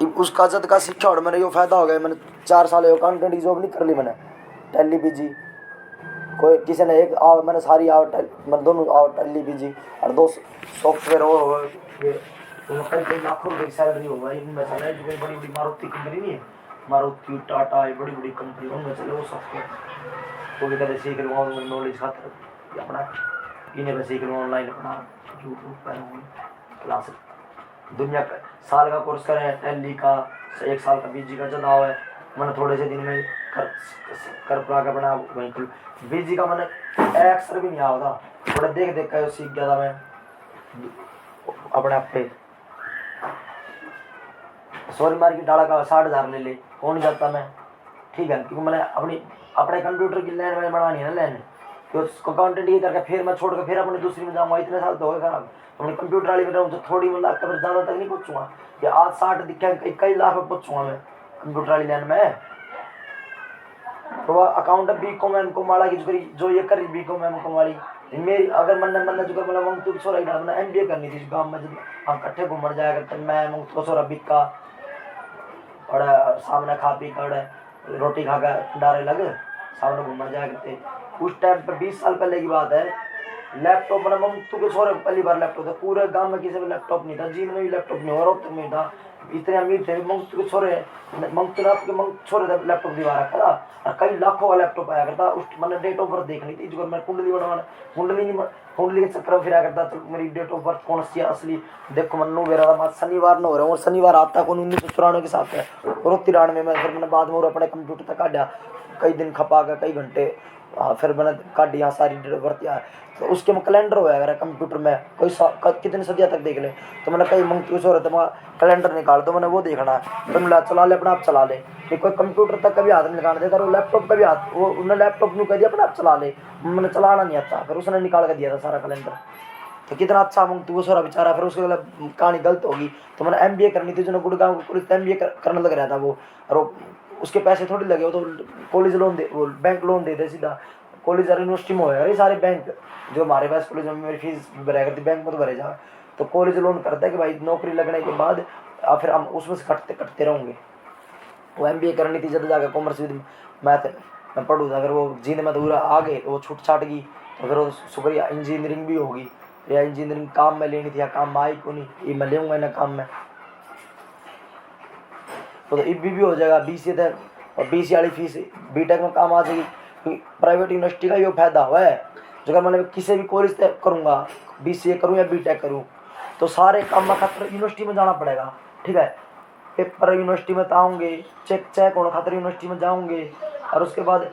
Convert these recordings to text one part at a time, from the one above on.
उसका जद का सीखा और मैंने यो फायदा हो गया। मैंने 4 साल अकाउंटेंट की जॉब नहीं कर ली मैंने, टैली पीजी कोई किसी ने एक आओ मैंने सारी आओ मैंने दोनों आओ टैली पीजी और 2 सॉफ्टवेयर और ये तो कई लाखों रुपए की सैलरी हो गई इनमें चला। जो बड़ी बड़ी मारुति कंपनी नहीं है, मारुति टाटा, ये बड़ी बड़ी कंपनी उनमें चले वो सॉफ्टवेयर तो भी कदे सीख लूँगा नॉलेज खातर अपना इन्हें सीख लूँ ऑनलाइन अपना यूट्यूब पर क्लास दुनिया का साल का कोर्स करें टैली का 1 साल का बीजी का चला हुआ है। मैंने थोड़े से दिन में कर पा के बना वहीं पर बीजी का मैंने अक्सर भी नहीं आया था, थोड़ा देख देख कर सीख गया था मैं अपने आप पे। सॉरी मार्केट डाला का 60,000 ले ले कौन जाता मैं, ठीक है, क्योंकि मैंने अपने कंप्यूटर की लाइन में बनानी है ना लाइन, तो उसको अकाउंटेंट ये करके फिर मैं छोड़ कर फिर अपनी दूसरी में जाऊँगा, इतने साल तो हो गए खराब। अपने कंप्यूटर वाली में रहूँ तो थोड़ी मतलब कभी ज़्यादा तक नहीं पहुँचूँगा, या आज 60 दिखा कई लाख में पहुँचूँगा मैं कंप्यूटर वाली लाइन में। तो वह अकाउंट B.Com M.Com वाला की जो ये करी B.Com M.Com वाली मेरी अगर मन जो कर मतलब मंग तो सोरा ही मैंने MBA करनी थी गाँव में जब हम इकट्ठे घूमने जाया करते मैं मंग तो सोरा बिका और सामने खा पी कर रोटी खा कर डारे लगे सामने घूमने जाया करते। उस टाइम पर 20 साल पहले की बात है, लैपटॉप मैंने मंग तो के सोरे पहली बार लैपटॉप था, पूरे गाँव में किसी में लैपटॉप नहीं था, जी में भी लैपटॉप नहीं और तक नहीं था, इतने अमीर थे मंग तो छोरे छोरे लैपटॉप दीवा रखा था और कई लाखों का लैपटॉप आया करता। उस मैंने डेट ऑफ बर्थ देखनी थी जो मैं कुंडली बनवाना कुंडली के चक्कर में फिर करता तो मेरी डेट ऑफ बर्थ कौन सी असली देखो मन मेरा था शनिवार न हो रहा हूँ, शनिवार आता कौन 1994 के साथ है और 93 में फिर मैंने बाद में अपने कंप्यूटर तक काटा कई दिन खपा कर कई घंटे फिर मैंने काटी यहाँ सारी डेट ऑफ बर्थ यहाँ तो उसके में कैलेंडर होया अगर कंप्यूटर में कोई कितनी सदियाँ तक देख ले तो मैंने कई मंग हो रहे थे कैलेंडर निकाल दो मैंने वो देखना है तो मिला चला ले अपना आप चला ले कोई कंप्यूटर तक कभी हाथ नहीं लगाना देता वो लैपटॉप का भी हाथ वो उन्होंने लैपटॉप में कह दिया अपना आप चला ले, मैंने चलाना नहीं आता फिर उसने निकाल कर दिया था सारा कैलेंडर। तो कितना अच्छा मंग वो सारा बेचारा फिर उसके कहानी गलत होगी तो मैंने MBA करनी थी जो गुड़गांव MBA करने लग रहा था वो और उसके पैसे थोड़ी लगे वो तो कॉलेज लोन दे वो बैंक लोन दे दे सीधा कॉलेज और यूनिवर्सिटी में होएगा ये सारे बैंक जो हमारे पास कॉलेज में मेरी फीस भराया करती बैंक में तो भरे जा तो कॉलेज लोन करता है कि भाई नौकरी लगने के बाद फिर हम उसमें से कटते रहेंगे। वो MBA करनी थी जब जाकर कॉमर्स विद मैथ मैं पढ़ूँ था फिर वो जीने में तो पूरा आ गए वो छूट छाट गई तो फिर वो शुक्रिया इंजीनियरिंग भी होगी या इंजीनियरिंग काम में लेनी थी या काम में आई को नहीं ये मैं लेऊँगा ना काम में तो भी हो जाएगा BCA तक और BCA वाली फीस B.Tech में काम आ जाएगी। प्राइवेट यूनिवर्सिटी का ये फायदा हुआ है जो अगर मैंने किसी भी कॉलेज तक करूँगा BCA करूँ या B.Tech करूँ तो सारे काम में खातर यूनिवर्सिटी में जाना पड़ेगा, ठीक है, पेपर यूनिवर्सिटी में आऊँगे चेक होने खातर यूनिवर्सिटी में जाऊँगे और उसके बाद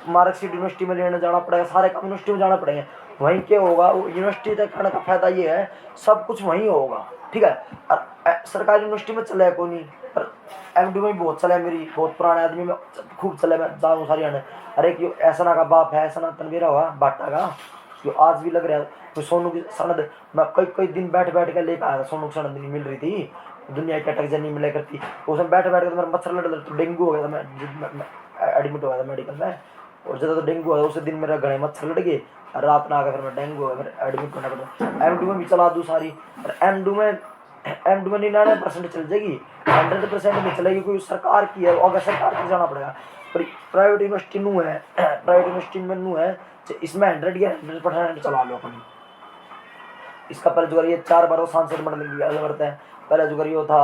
मार्कशीट यूनिवर्सिटी में लेने जाना पड़ेगा, सारे काम यूनिवर्सिटी में जाना पड़ेंगे। वहीं क्या होगा वो यूनिवर्सिटी तक करने का फायदा ये है सब कुछ वहीं होगा, ठीक है। और सरकारी यूनिवर्सिटी में चले को नहीं पर MD में भी बहुत चला मेरी बहुत पुराने आदमी में खूब चले मैं जाऊँ सारी आने अरे क्यों ऐसा ना का बाप है ऐसा ना तनवीरा हुआ बाटा का जो आज भी लग रहा है तो सोनू की सनद मैं कई दिन बैठ के लेकर आया था सोनू की सनद नहीं मिल रही थी दुनिया की अटक नहीं मिला करती उसमें बैठ के तो मेरा मच्छर लड़ तो डेंगू हो गया था मैं एडमिट हो गया था मेडिकल में और ज़्यादा तो डेंगू हुआ उस दिन मेरा घने मच्छर लड़ गए रात में आकर फिर मैं डेंगू हो गया फिर एडमिट होना पड़ा। MD में भी चला दूँ सारी MD में 99% चल जाएगी 100% नहीं चलेगी कोई सरकार की है अगर सरकार की जाना पड़ेगा पर प्राइवेट यूनिवर्सिटी नू है प्राइवेट यूनिवर्सिटी में नू है इसमें 100% चला लो अपनी। इसका पहले जो ये 4 बार सांसद बनने करते हैं पहले जो ये था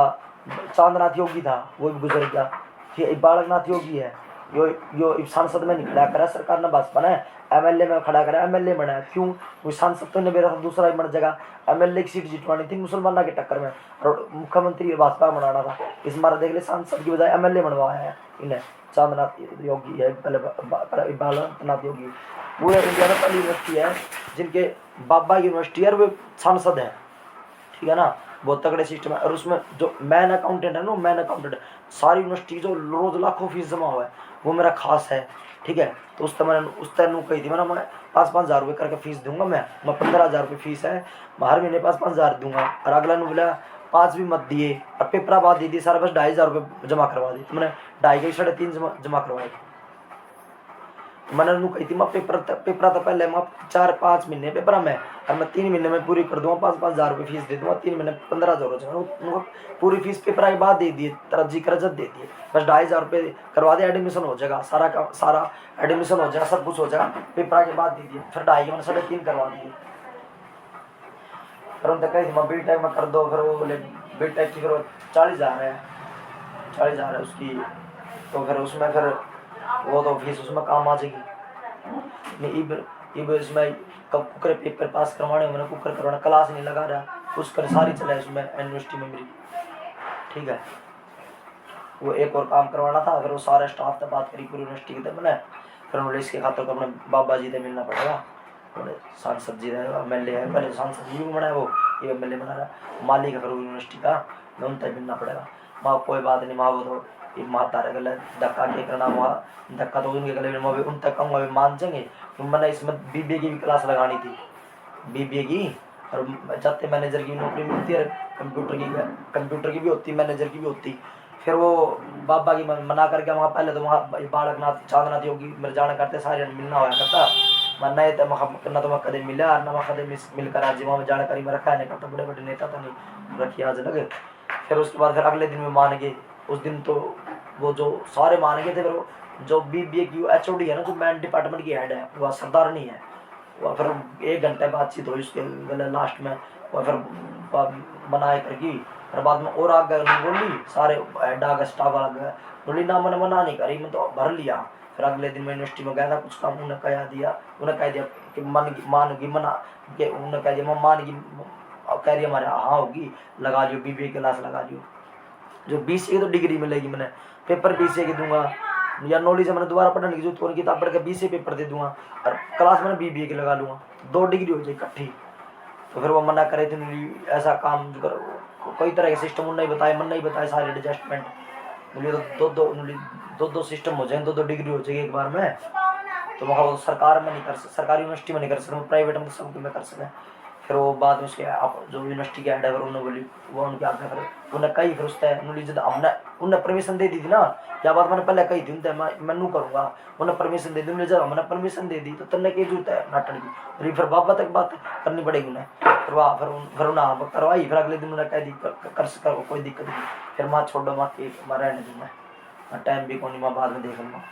चांदनाथ योगी था वो भी गुजर गया फिर बालकनाथ योगी है यो सांसद में नहीं खड़ा करा सरकार ने भाजपा ने MLA में खड़ा करा MLA बना क्यों वो सांसद तो नहीं मेरा दूसरा ही बन जगह MLA की सीट जितवानी थी मुसलमाना के टक्कर में और मुख्यमंत्री भाजपा बनाना था इस बार देख ले सांसद की बजाय MLA बनवाया है इन्हें चांदनाथ योगी है पहले बालकनाथ योगी पूरे इंडिया में पहली यूनिवर्सिटी है जिनके बाबा यूनिवर्सिटी है वो सांसद है, ठीक है ना, बहुत तगड़े सिस्टम है। और उसमें जो मैन अकाउंटेंट है ना मैन अकाउंटेंट सारी यूनिवर्सिटी जो रोज लाखों फीस जमा हुआ है वो मेरा खास है, ठीक है। तो उस तरह कही थी मैं 5,000 रुपये करके फीस दूंगा मैं 15,000 रुपये फीस है मैं हर महीने 5,000 दूंगा और अगला ने बोला 5 भी मत दिए और पेपर बाद दे दिए सारा बस 2,500 रुपये जमा करवा दी तो मैंने 2.5 के 3.5 जमा करवाए मैंने उन्होंने कही थी मैं पेपर था पहले मैं 4-5 महीने पेपर में और मैं 3 महीने में पूरी कर दूंगा, 5-5 हज़ार रुपये फीस दे दूंगा, 3 महीने 15,000 हो जाएगा। उनको पूरी फीस पेपर के बाद दे दिए, तरजी करजत दे दिए, बस 2,500 रुपये करवा दिया, एडमिशन हो जाएगा, सारा एडमिशन हो जाएगा, सब कुछ हो जाएगा, पेपर के बाद दे दिए। फिर 2.5 मैंने 3.5 करवा दिए। फिर उनसे कही थी मैं बीटेक में कर दो, फिर वो बोले बीटेक की फिर 40,000 है, 40,000 है उसकी, तो फिर उसमें फिर वो तो फीस उसमें काम आ जाएगी। इसमें कब कुकर पेपर पास करवाने, मैंने कुकर करवाना, क्लास नहीं लगा रहा, उसकर सारी चला इसमें यूनिवर्सिटी में मेरी, ठीक है। वो एक और काम करवाना था, फिर वो सारे स्टाफ से बात करी पूरी यूनिवर्सिटी के मैंने, फिर उन्होंने इसके खातर तो अपने बाबा जी से मिलना पड़ेगा, उन्होंने सांसद जी MLA है, पहले सांसद जी को बनाया, वो ये MLA बना रहा, मालिक है फिर यूनिवर्सिटी का, मैं उन तक मिलना पड़ेगा। माँ कोई बात नहीं, माँ वो तो तारे गले धक्का के करना, वहाँ धक्का तो उनके गले में उन तक कहूँगा मान जाएंगे। तो मैंने इसमें BBA की भी क्लास लगानी थी, BBA की, और जाते मैनेजर की नौकरी मिलती है, कंप्यूटर की भी होती, मैनेजर की भी होती। फिर वो बाबा की मना करके वहाँ पहले तो वहाँ बालकनाथ चांदनाथ योगी मेरे जाना करते सारे मिलना हुआ करता, मैं नहीं तो ना तो मैं कदे मिला ना मैं कदे मिलकर आज वहाँ में जानकारी में रखा नहीं करता, बड़े बड़े नेता तो नहीं रखी आज लगे। फिर उसके बाद फिर अगले दिन में मान गए, उस दिन तो वो जो सारे मान गए थे, फिर जो BBA की HOD है ना, जो मैन डिपार्टमेंट की हेड है, वह सरदार नहीं है, वह फिर 1 घंटे बातचीत हुई उसके गले लास्ट में, वह फिर बनाए करगी, और बाद में और आ गए बोली सारे डाक स्टाफ आ गए, बोली ना मैंने मना नहीं करी, मैं तो भर लिया। फिर अगले दिन मैं यूनिवर्सिटी में गया था, कुछ काम उन्हें कह दिया कि मानगी मना के, उन्होंने कह दिया मैं मानगी, कह रही हमारे हाँ होगी, लगा लियो BBA क्लास लगा लियो, जो BCA की तो डिग्री मिलेगी, मैंने पेपर BCA की दूंगा, या नॉलेज है मैंने दोबारा पढ़ने की जरूरत, किताब पढ़ के BCA पेपर दे दूंगा, और क्लास मैंने BBA की लगा लूँगा, 2 डिग्री हो जाए इकट्ठी। तो फिर वो मना करे थे, ऐसा काम जो कर, कोई तरह के सिस्टम उन्होंने बताए, मन नहीं बताए सारे एडजस्टमेंट, बोलिए तो दो सिस्टम हो जाए, 2 डिग्री हो जाएगी एक बार में, तो वहाँ वो सरकार में नहीं कर सकते, सरकारी यूनिवर्सिटी में नहीं कर सकते, प्राइवेट में तो सब में कर सकते। फिर वो बाद में उसके आप जो यूनिवर्सिटी के हेड है उन्होंने बोली, वो उनके आगे फिर उन्हें कही, फिर उसने उन्होंने जब हमने उन्हें परमिशन दे दी थी ना, क्या बात मैंने पहले कही थी उनसे मैं नू करूँगा, उन्हें परमिशन दे दी, उन्हें जब हमने परमिशन दे दी तो तन्ने की जरूरत है नाटन की, फिर बाबा तक बात करनी पड़ेगी उन्हें, फिर वहाँ फिर उन्हें करवाई, फिर अगले दिन उन्हें कह दी कर सका, कोई दिक्कत नहीं, फिर माँ छोड़ो माँ के माँ रहने दूँ, टाइम भी कौन माँ बाद में देख लूँगा,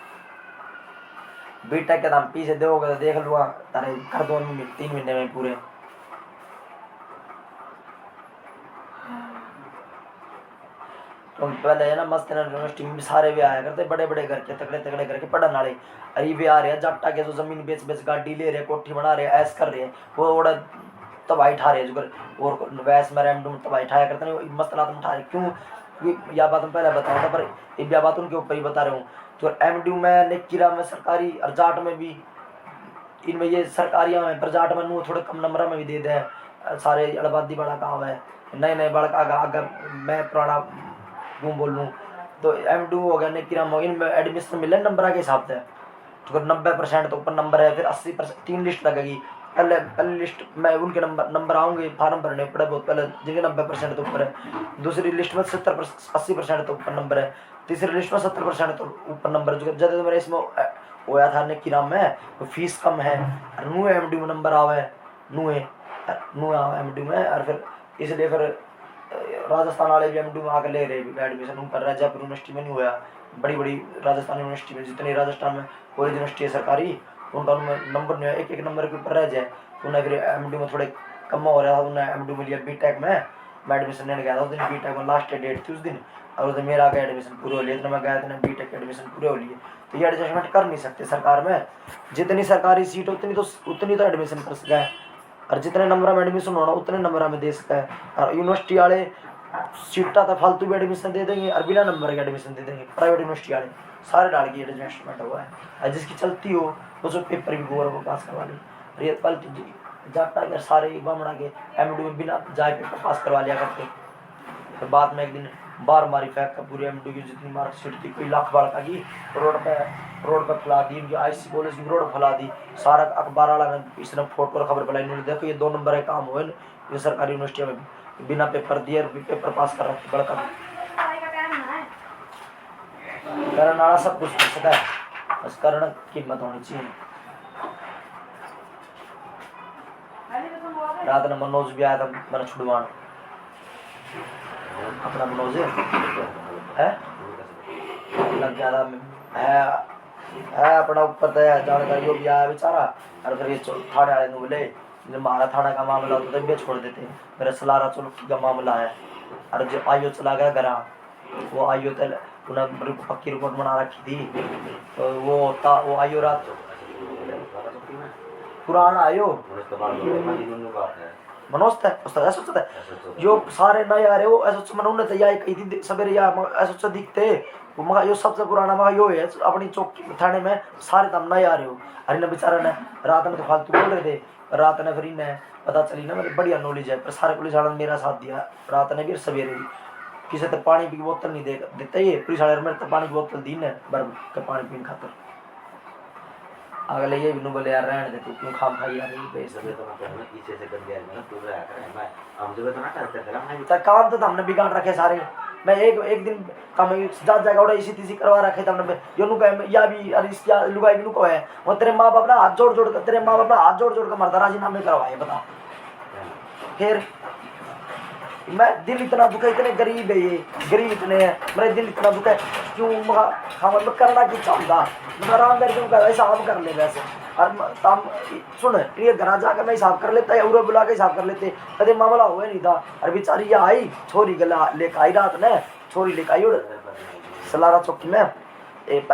बीटेक के दाम पीछे दोगे तो देख लूँगा, तारे कर दो 3 महीने में पूरे। तो पहले है ना मस्त यूनिवर्सिटी में भी सारे भी आया करते, बड़े बड़े घर के तगड़े घर के पढ़ने वाले, अरे भी आ रहे हैं जाटा के, जो जमीन बेच गाड़ी ले रहे, कोठी बना रहे, ऐस कर रहे हैं, वो ओड़ा तबाही ठा रहे हैं, जो और वैस में रैमडूम तबाही ठाया करते हैं, मस्त रात में ठा रहे, क्यों यह बात मैं पहले बताया था, पर यह बात उनके ऊपर ही बता रहा हूँ। तो MDU में नेकीरा में सरकारी और जाट में भी, इनमें ये सरकारियाँ में, पर जाट में नू थोड़े कम नंबर में भी दे दें, सारे अड़बादी बड़ा काम है, नए बड़ा अगर मैं पुराना यूँ बोल लूँ तो MDU हो गया नेकीरा में, इनमें एडमिशन मिले नंबर के हिसाब से, तो 90% तो ऊपर नंबर है, फिर 80% 3 लिस्ट लगेगी, पहले लिस्ट में उनके नंबर आऊँगे, फार्म भरने पड़े बहुत पहले, जिनके 90% तो ऊपर है, दूसरी लिस्ट में 80% तो ऊपर नंबर है, तीसरी लिस्ट में 70% तो ऊपर नंबर, जो ज़्यादा तो मेरे इसमें होया था नेकीरा में, तो फीस कम है, और नू MDU में नंबर आवे, नू MDU में, और फिर इसलिए फिर राजस्थान वाले भी MDU में आकर ले रहे एडमिशन, उन पर जयपुर यूनिवर्सिटी में नहीं हुआ, बड़ी बड़ी राजस्थान यूनिवर्सिटी में, जितनी राजस्थान में कॉलेज यूनिवर्सिटी है सरकारी, उनका उनमें नंबर नहीं है, एक नंबर के ऊपर रह जाए, तो उन्हें फिर MDU में थोड़े कम हो रहा था, उन्हें MDU में लिया। बीटेक में मैं एडमिशन लेने गया था उस दिन, बीटेक में लास्ट डेट थी उस दिन, और उस दिन मेरा आगे एडमिशन पूरे हो लिए, इतना मैं गया था बीटेक के एडमिशन पूरे हो लिए। तो ये एडजस्टमेंट कर नहीं सकते सरकार में, जितनी सरकारी सीट उतनी तो एडमिशन कर सका है, और जितने नंबर में एडमिशन होना उतने नंबर में दे सकता है, और यूनिवर्सिटी वाले सीटा तो फालतू भी एडमिशन दे देंगे और बिना नंबर के एडमिशन दे देंगे, प्राइवेट यूनिवर्सिटी वाले सारे डाल के एडजस्टमेंट हुआ है, और जिसकी चलती हो वो जो पेपर भी गौरव पास करवा ली, रेत पल जाता है सारे बमड़ा के MDU में बिना जाए पेपर पास करवा लिया करते। फिर बाद में एक दिन बार मारी फेंक का पूरी MDU की जितनी मार्कशीट थी, कोई लाख बालका की रोड पर फैला दी, उनकी IC कॉलेज की रोड फैला दी, सारा अखबार वाला ने इसने फोटो खबर फैलाई, इन्होंने देखो ये 2 नंबर है काम हुए ये सरकारी यूनिवर्सिटी में बिना पेपर दिए पेपर पास कर रखे बड़का, करने वाला सब कुछ कर सकता है। बस करना कीमत होनी चाहिए। रात ने मनोज भी आया था मैंने छुड़वान अपना मनोज है लग गया था है अपना ऊपर तो जानकारी भी आया बेचारा। और फिर ये थाने वाले बोले हमारा थाना का मामला होता तो भी छोड़ देते, मेरा सलारा चौकी का मामला है। और जो आयो चला गया घर, वो आयो तो उन्हें पक्की रिपोर्ट बना रखी थी, तो वो होता वो आयो रात पुराना आयो मनोज था जो सारे नए आ रहे हो ऐसा मन उन्हें तैयारी कही थी सवेरे या ऐसा दिखते वो मगा यो सबसे पुराना मगा यो है अपनी चौकी थाने में सारे तम नए आ रहे हो। अरे ना बेचारा ने रात में तो फालतू बोल रहे थे, रात ने फिर इन्हें पता चली ना मेरी बढ़िया नॉलेज है पर सारे पुलिस वालों ने मेरा साथ दिया। रात ने भी सवेरे भी किसी तो पानी की बोतल नहीं देता ये पुलिस वाले मेरे तो पानी की बोतल दी ने बर्फ का पानी पीने खातर। अगले ये भी बोले यार रहने दे तू क्यों खाम खाई यार काम तो हमने बिगाड़ रखे सारे। मैं एक दिन काम जात जगह उड़ा इसी तीसी करवा रखे थे हमने यो नु कहे या भी अरे इस या लुगाई भी नु को है वो तेरे माँ बाप ना हाथ जोड़ जोड़ कर तेरे माँ बाप ना हाथ जोड़ जोड़ कर मरदा राजीनामे करवाए बता। फिर मैं दिल इतना दुखा इतने गरीब है ये गरीब इतने है मेरे दिल इतना दुखा है क्यों हम करना की चाहता आरामदारी क्यों कर हिसाब कर ले वैसे। और तम सुन ये घर जाकर मैं हिसाब कर लेता है बुला के हिसाब कर लेते कदे मामला हुआ नहीं था। और बेचारी ये आई छोरी गला लेकर आई रात ने छोरी लेकर आई सलारा चौकी में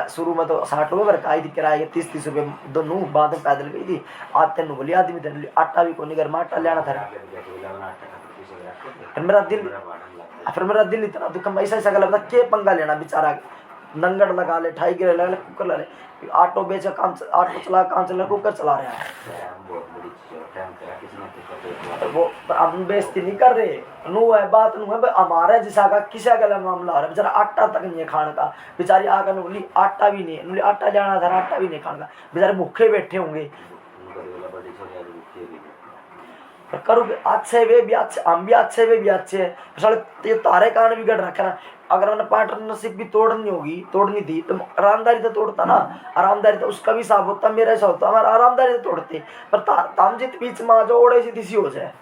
शुरू में तो 60 रुपये पर आई थी किराया 30-30 रुपये दोनों बाद में पैदल गई थी। आज तेन बोली आदमी तेन आटा भी कोई घर में आटा लेना था। फिर मेरा दिल इतना दुख मैं ऐसा लगता के पंगा लेना बेचारा नंगड़ लगा ले ठाई गिरे लगा ले कुकर ला ले ऑटो बेचा काम ऑटो चला काम चला कुकर चला रहा है वो हम बेइज्जती नहीं कर रहे नू है बात नू है हमारे जिसा का किसी का मामला हो रहा है बेचारा आटा तक नहीं है खाने का। बेचारी आकर बोली आटा भी नहीं आटा लेना था आटा भी नहीं खाने का बेचारे भूखे बैठे होंगे। पर करो अच्छे वे भी अच्छे हम भी अच्छे वे भी अच्छे है ये तारे कारण बिगड़ रखे ना। अगर मैंने पार्टनरशिप भी तोड़नी थी तो आरामदारी तो तोड़ता ना। आरामदारी तो उसका भी हिसाब होता मेरा हिसाब होता हमारा आरामदारी तो तोड़ते पर ताम जित बीच में जो ओड़े सी दिसी हो जाए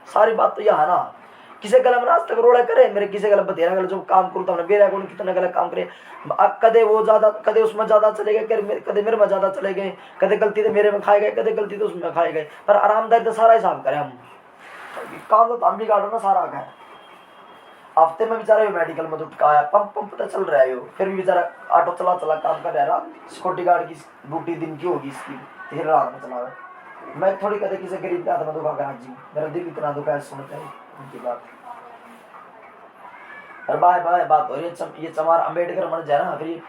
सारी बात तो यह है ना। किसी गलत आज तक रोड़ा करे मेरे किसी गलत बतेरा गलत जो काम करूँ तो मेरा कौन कितना गलत काम करे कदे वो ज्यादा कदे उसमें ज्यादा चले गए कदे मेरे में ज्यादा चले गए कदे गलती तो मेरे में खाए गए कदे गलती तो उसमें खाए गए। पर आरामदारी तो सारा हिसाब करें हम काम तो हम भी काटो ना सारा का हफ्ते में बेचारा मेडिकल में तो आया पंप तो चल रहा है फिर भी बेचारा ऑटो चला काम कर रहा है। सिक्योरिटी गार्ड की ड्यूटी दिन की होगी इसकी फिर रात में चला रहा है। मैं थोड़ी कहते किसी गरीब का आत्मा दुखा कर जी मेरा दिल इतना दुखा है सुनते हैं उनकी बात। और बाय बात हो रही है ये चमार अम्बेडकर मर जाए ना फिर ये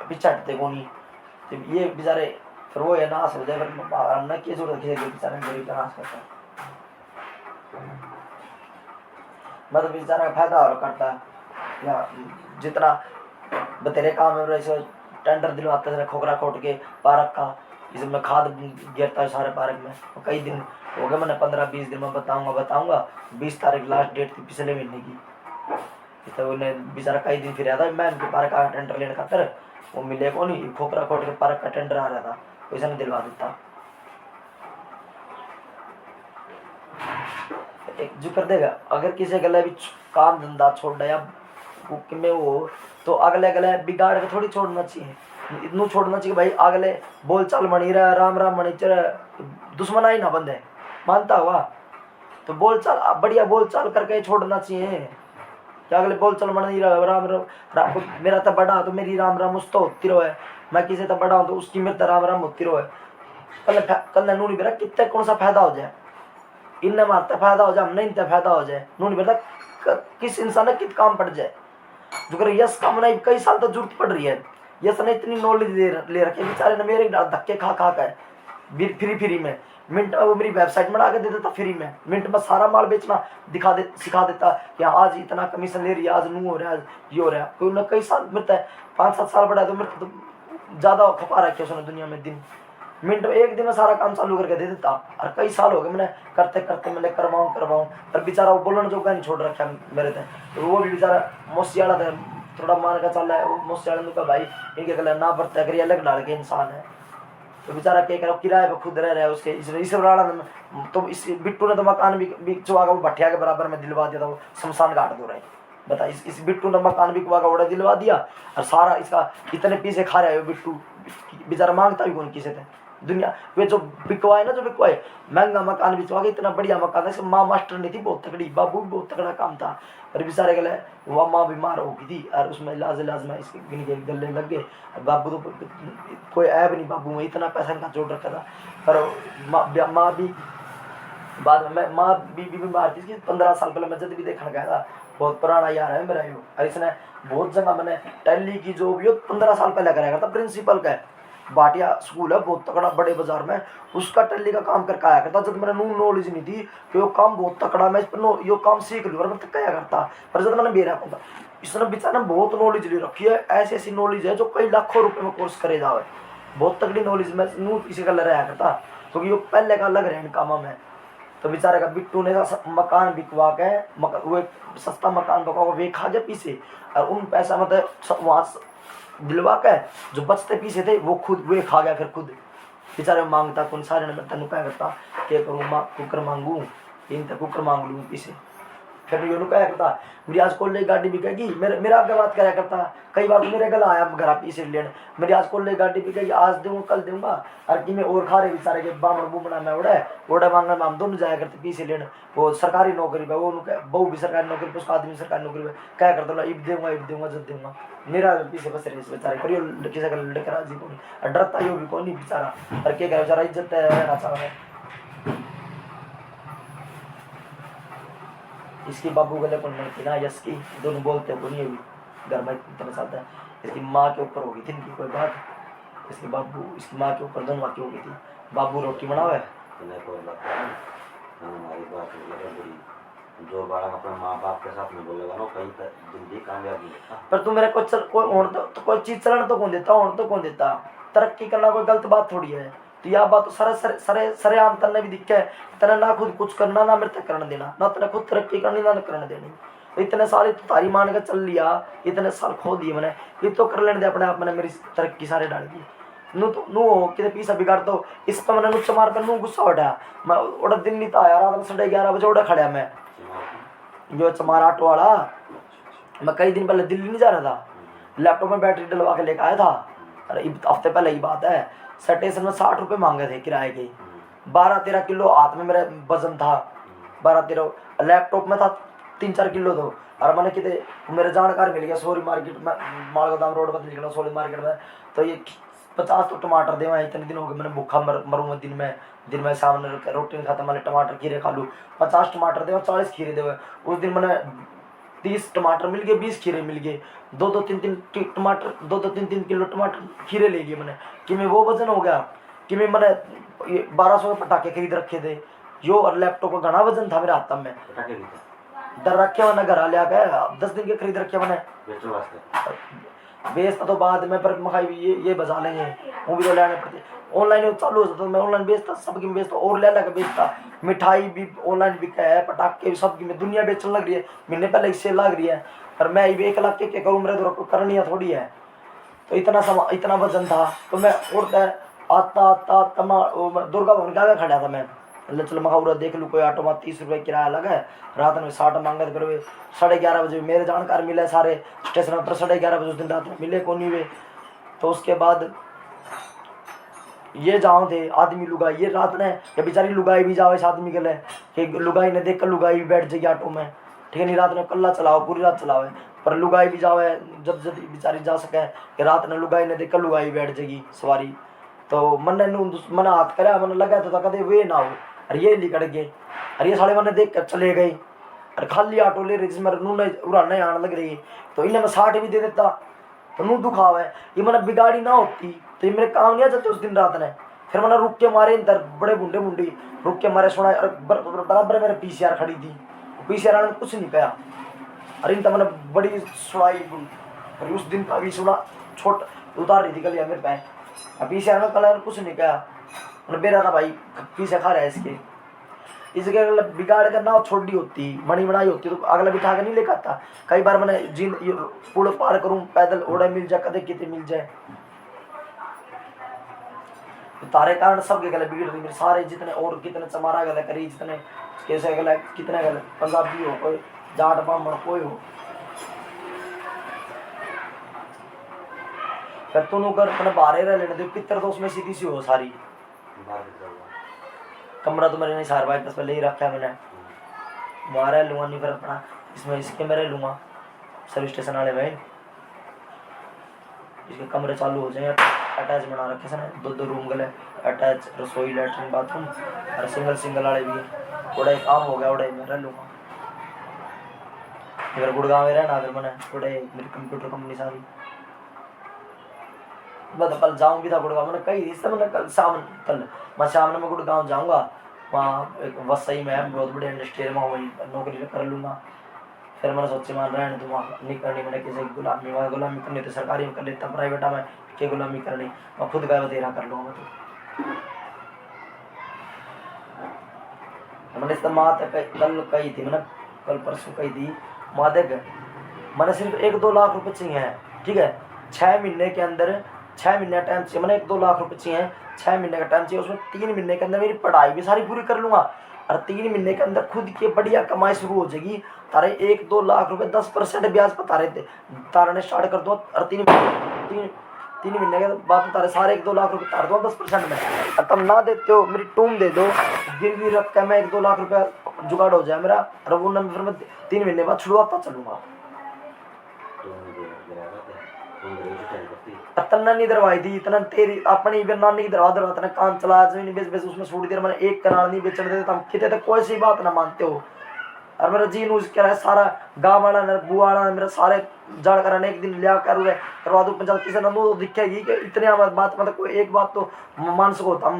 पीछे हटते को नहीं ये बेचारे फिर वो है नाश हो जाए फिर हमने क्या जरूरत है बेचारे गरीब का नाश करता है। मतलब बेचारा फायदा और करता है या जितना बतेरे काम है ऐसे टेंडर दिलवाते थे खोखरा खोट के पार्क का इसमें खाद गिरता है सारे पार्क में। कई दिन हो गए मैंने 15-20 दिन में बताऊंगा 20 तारीख लास्ट डेट थी पिछले महीने की तो उन्हें बेचारा कई दिन फिर था मैं उनके पार्क का टेंडर लेने खातर वो मिले को नहीं खोखरा खोट के पार्क का टेंडर आ रहा था वैसा नहीं दिलवा देता एक जो कर देगा। अगर किसी गले भी काम धंधा छोड़ दिया में वो तो अगले बिगाड़ के थोड़ी छोड़ना चाहिए इतना छोड़ना चाहिए भाई अगले बोल चाल मनी रहा राम राम मनी चल दुश्मना ही ना बंदे मानता हुआ तो बोल चाल बढ़िया बोल चाल करके छोड़ना चाहिए क्या अगले बोल चाल मनी रहा राम राम मेरा तो बड़ा तो मेरी राम राम उस तो होती रहो है मैं किसी तो बड़ा हूँ तो उसकी मेरे तो राम राम होती रहो है। कल नूनी बेरा कितने कौन सा फायदा हो जाए इनने मारता फायदा हो जाए हमने इनते फायदा हो जाए नूनी बेटा किस इंसान ने कित काम पड़ जाए जो कर यस काम नहीं कई साल तक जरूरत पड़ रही है यस ने इतनी नॉलेज ले रखे बेचारे ने मेरे धक्के खा कर फ्री में मिनट वो मेरी वेबसाइट में आके दे देता फ्री में मिनट में सारा माल बेचना सिखा देता कि आज इतना कमीशन ले रही है आज नू हो रहा है आज ये हो रहा है कोई ना कई साल मिलता है 5-7 साल बड़ा है तो मेरे तो ज़्यादा खपा रखे उसने दुनिया में दिन मिनट में एक दिन में सारा काम चालू करके दे देता। और कई साल हो गए मैंने करते मैंने करवाऊँ पर बेचारा वो बोलने जो नहीं छोड़ रखा मेरे थे तो वो भी बेचारा मौसी वाला था थोड़ा मान का चल रहा है वो मुझसे अड़ने का भाई इनके गले ना बरता करिए अलग डाल के इंसान है तो बेचारा क्या करो किराए पे खुद रह रहा है उसके इस राणा तो इस बिट्टू ने तो मकान भी चुआ का वो भट्टिया के बराबर में दिलवा दिया था वो शमशान घाट दो रहे बता इस बिट्टू ने मकान भी कुआ का ओड़ा दिलवा दिया और सारा इसका इतने पीछे खा रहा है बिट्टू बेचारा मांगता भी कौन किसी थे दुनिया वे जो बिकवाए ना जो बिकवाए महंगा मकान बिचवा के इतना बढ़िया मकान था माँ मास्टर नहीं थी बहुत तकड़ी बाबू भी बहुत तगड़ा काम था और बेचारे गले वह माँ बीमार हो गई थी और उसमें इलाज में इसके गिन गले लग गए बाबू तो कोई ऐब नहीं बाबू में इतना पैसा इनका जोड़ रखा था पर माँ भी बाद में माँ भी बीमार थी 15 साल पहले मैं जब भी देखने गया था बहुत पुराना यार है मेरा यो और इसने बहुत जगह मैंने टैली की जो भी हो 15 साल पहले कराया करता प्रिंसिपल का बाटिया स्कूल है बहुत तकड़ा बड़े बाजार में उसका टैली का काम करके आया करता जब मैंने नॉलेज नहीं थी कि वो काम बहुत तकड़ा मैं इस पर यो काम सीख लूँ और मैं क्या करता पर जब मैंने बेरा पाता इसने बेचारा बहुत नॉलेज ले रखी है ऐसी ऐसी नॉलेज है जो कई लाखों रुपए में कोर्स करे जावे बहुत तगड़ी नॉलेज में नू इसी का लड़ रहा करता क्योंकि वो पहले का लग रहे हैं कामों में तो बेचारे का बिट्टू ने मकान बिकवा के वो सस्ता मकान बिकवा वे खा गया पीछे और उन पैसा मतलब वहाँ दिलवा के जो बचते पीछे थे वो खुद वे खा गया फिर खुद बेचारे मांगता कौन सारे ने तेन क्या करता क्या करूँ कुकर मांगू इन तक कुकर मांग लूँ पीछे फिर ये क्या करता मेरी आज कॉलेज गाड़ी बिकेगी मेरा आगे बात कराया करता कई बार तो मेरे गला आया घर पीछे लेने मेरी आज कॉलेज गाड़ी बिकेगी आज दूंगा कल दूंगा और कि मैं और खा रहे बेचारे के बामण बुमना में उड़े मांगने में हम दोनों जाया करते पीछे लेने वो सरकारी नौकरी पे वो बहू भी सरकारी नौकरी पे उसका आदमी सरकारी नौकरी पे क्या करता इब दूंगा जब दूंगा मेरा पीछे बस रहे बेचारे पर किसी का लड़के राजी को नहीं डरता यो भी कौन नहीं बेचारा और क्या करे बेचारा इज्जत रहना चाह रहा है इसकी बाबू गले पर नहीं थी ना यश की दोनों बोलते हैं बोलिए भी घर में इतना साथ है इसकी माँ के ऊपर हो गई थी इनकी कोई बात इसकी बाबू इसकी माँ के ऊपर दोनों माँ की हो गई थी बाबू रोटी बनावे जो बालक अपने माँ बाप के साथ में बोलेगा ना कहीं जिंदगी कामयाब नहीं होता पर तू मेरे कोई चीज चलन तो कौन देता होने तो कौन देता तरक्की करना कोई गलत बात थोड़ी है तो यह बात तो सरे आम तन्ने भी दिखे तेने ना खुद कुछ करना ना मेरे तक करने देना ना तेने खुद तरक्की करनी ना करने देनी तो इतने साल तो तारी मान के चल लिया इतने साल खो दिए मैंने ये तो कर लेने दे अपने आप मैंने मेरी तरक्की सारे डाल दी नू हो कि पीछा बिगाड़ तो इस पर मैंने नुच्चा मार कर नू गुस्सा उठाया मैं उड़ा दिन नहीं था आया रात में 11:30 बजे उड़ा खड़ा मैं जो चमार ऑटो वाला मैं कई दिन पहले दिल्ली नहीं जा रहा था लैपटॉप में बैटरी डलवा के लेकर आया था अरे हफ्ते पहले ही बात है स्टेशन में 60 रुपये मांगे थे किराए के 12-13 किलो हाथ में मेरा वजन था 12-13 लैपटॉप में था 3-4 किलो तो और मैंने कितने मेरे जानकार मिल गया सोरी मार्केट में मालगोदाम रोड पर निकला सोरी मार्केट में तो ये 50 तो टमाटर दे इतने दिन हो गए मैंने भूखा मरूँ मैं दिन में सामने रोटी खाता मैंने टमाटर खीरे खा लूँ 50 टमाटर दे 40 खीरे दे उस दिन मैंने 30 टमाटर मिल गए 20 खीरे मिल गए 2-3 टमाटर 2-3 किलो टमाटर खीरे ले लिए मैंने कि मैं वो वजन हो गया कि मैंने 1200 के पटाखे खरीद रखे थे जो और लैपटॉप का घना वजन था मेरे हाथ में डर रखे मैंने घर आ लिया गया 10 दिन के खरीद रखे मैंने बेचता तो बाद में पर मखाई ये बजा लेंगे वो भी तो लेने पड़ते ऑनलाइन चालू हो जाता तो मैं ऑनलाइन बेचता सबकी बेचता और ले लगा बेचता मिठाई भी ऑनलाइन बिका है पटाखे भी सबकी में दुनिया बेचने लग रही है महीने पहले इससे लग रही है पर मैं 1 लाख के करूँ मेरे द्वारा करनी थोड़ी है तो इतना वजन था तो मैं उड़ता आता दुर्गा भवन के आगे खड़ा था मैं चलो मखा देख लूँ कोई ऑटो में 30 रुपये किराया लगा है रात में 60 मांगे थे फिर 11:30 बजे मेरे जानकार मिले सारे स्टेशन पर 11:30 बजे उस दिन रात में मिले कौन नहीं वे तो उसके बाद ये जाओ थे आदमी लुगाई ये रात ने या बेचारी लुगाई भी जाओ इस आदमी के लिए कि लुगाई ने देख कर लुगाई भी बैठ जाएगी ऑटो में ठीक है नहीं रात में कल्ला चलाओ पूरी रात चलाओ पर लुगाई भी जाओ जब बेचारी जा सके कि रात ने लुगाई ने देख कर लुगाई बैठ जाएगी सवारी तो मन हाथ करा मन लगा तो कदे वे ना हो अरे ये निकल गए अरे ये साले मैंने देख कर चले गए अरे खाली ऑटो ले रही जिसमें उड़ाने आने लग रही तो इन्हें मैं 60 भी दे देता तो नू दुखावा है ये मैंने बिगाड़ी ना होती तो ये मेरे काम नहीं आ जाते उस दिन रात ने फिर मैंने रुक के मारे अंदर बड़े बुंडे रुक के मारे सुना बराबर मेरे PCR खड़ी थी PCR ने कुछ नहीं कहा अरे इन मैंने बड़ी सुनाई और उस दिन का भी सुना छोट उतार रही थी गलिया मेरे पे PCR ने कल कुछ नहीं कहा मैंने बेरा था भाई पीछे खा रहा है इसके इसके अगला बिगाड़ कर नाव छोड़ी होती, मणि बनाई होती तो अगला बिठा के नहीं लेकर आता। कई बार मैंने जिन पुल पार करूं पैदल ओढ़े मिल जाए, कदे कितने मिल जाए। तारे कारण सबके गले बिगड़ रही, सारे जितने और कितने चमारा गले करी, जितने कैसे गले कितने गले, पंजाबी हो कोई जाट ब्राह्मण कोई हो, फिर तुम कर अपने बाहर रह लेने दे। पितर तो उसमें सीधी सी हो सारी। कमरा तो मेरे नहीं सार भाई पहले ही रखा है मैंने, वहाँ रह लूँगा, नहीं फिर अपना इसमें इसके में रह लूँगा सर्विस स्टेशन वाले भाई। इसके कमरे चालू हो जाए, अटैच बना रखे सर, 2 रूम गले अटैच, रसोई लैट्रिन बाथरूम और सिंगल वाले भी है। थोड़ा एक काम हो गया, उड़े में रह लूँगा। अगर गुड़गांव में रहना फिर मैंने थोड़े मेरी कंप्यूटर कंपनी सारी बस कल जाऊँ भी था गुड़गांव। मैंने कही इससे मैंने कल मैं शाम में गुड़गांव जाऊँगा, वहाँ एक वसई में है बहुत बड़े इंडस्ट्रियल में, वही नौकरी कर लूँगा। फिर मैंने सोचे मान रहने तो वहाँ नहीं करनी, मैंने किसी गुलामी वहाँ गुलामी करनी तो सरकारी में कर लेता, प्राइवेट में क्या गुलामी करनी, मैं खुद का बतेरा कर लूँगा। तो मैंने इस्तेमाल कल कही थी, मैंने कल परसों कही थी माँ देख मैंने सिर्फ 1-2 लाख रुपए चाहिए हैं, ठीक है 6 महीने के अंदर, 6 महीने का टाइम चाहिए, मैंने 1-2 लाख रुपए चाहिए, 6 महीने का टाइम चाहिए। उसमें 3 महीने के अंदर मेरी पढ़ाई भी सारी पूरी कर लूँगा और 3 महीने के अंदर खुद की बढ़िया कमाई शुरू हो जाएगी। तारे 1-2 लाख रुपए 10% ब्याज पर तारे तारने स्टार्ट कर दो और 3 महीने के बाद तारे सारे 1-2 लाख रुपए तार दो 10% में। और तब ना देते हो मेरी टूम दे दो, गिरवी रख के मैं 1-2 लाख रुपया जुगाड़ हो जाए मेरा, और वो नंबर फिर मैं 3 महीने बाद छुड़वाता चलूँगा। तन्ना नहीं दरवाई थी इतना तेरी अपनी नानी की दरवा तना काम चला जमीन बेच बेच उसमें छोड़ दिया। मैंने एक कनाल नहीं बेचने देते, तुम कितने तक कोई सी बात ना मानते हो। और मेरा जी न्यूज कह रहा है सारा गाँव वाला बुआ वाला मेरा सारे जड़ कराने एक दिन लिया कर करवा दो पंचायत किसी नंदू तो दिखेगी कि इतने बात मतलब कोई एक बात तो मान सको तुम,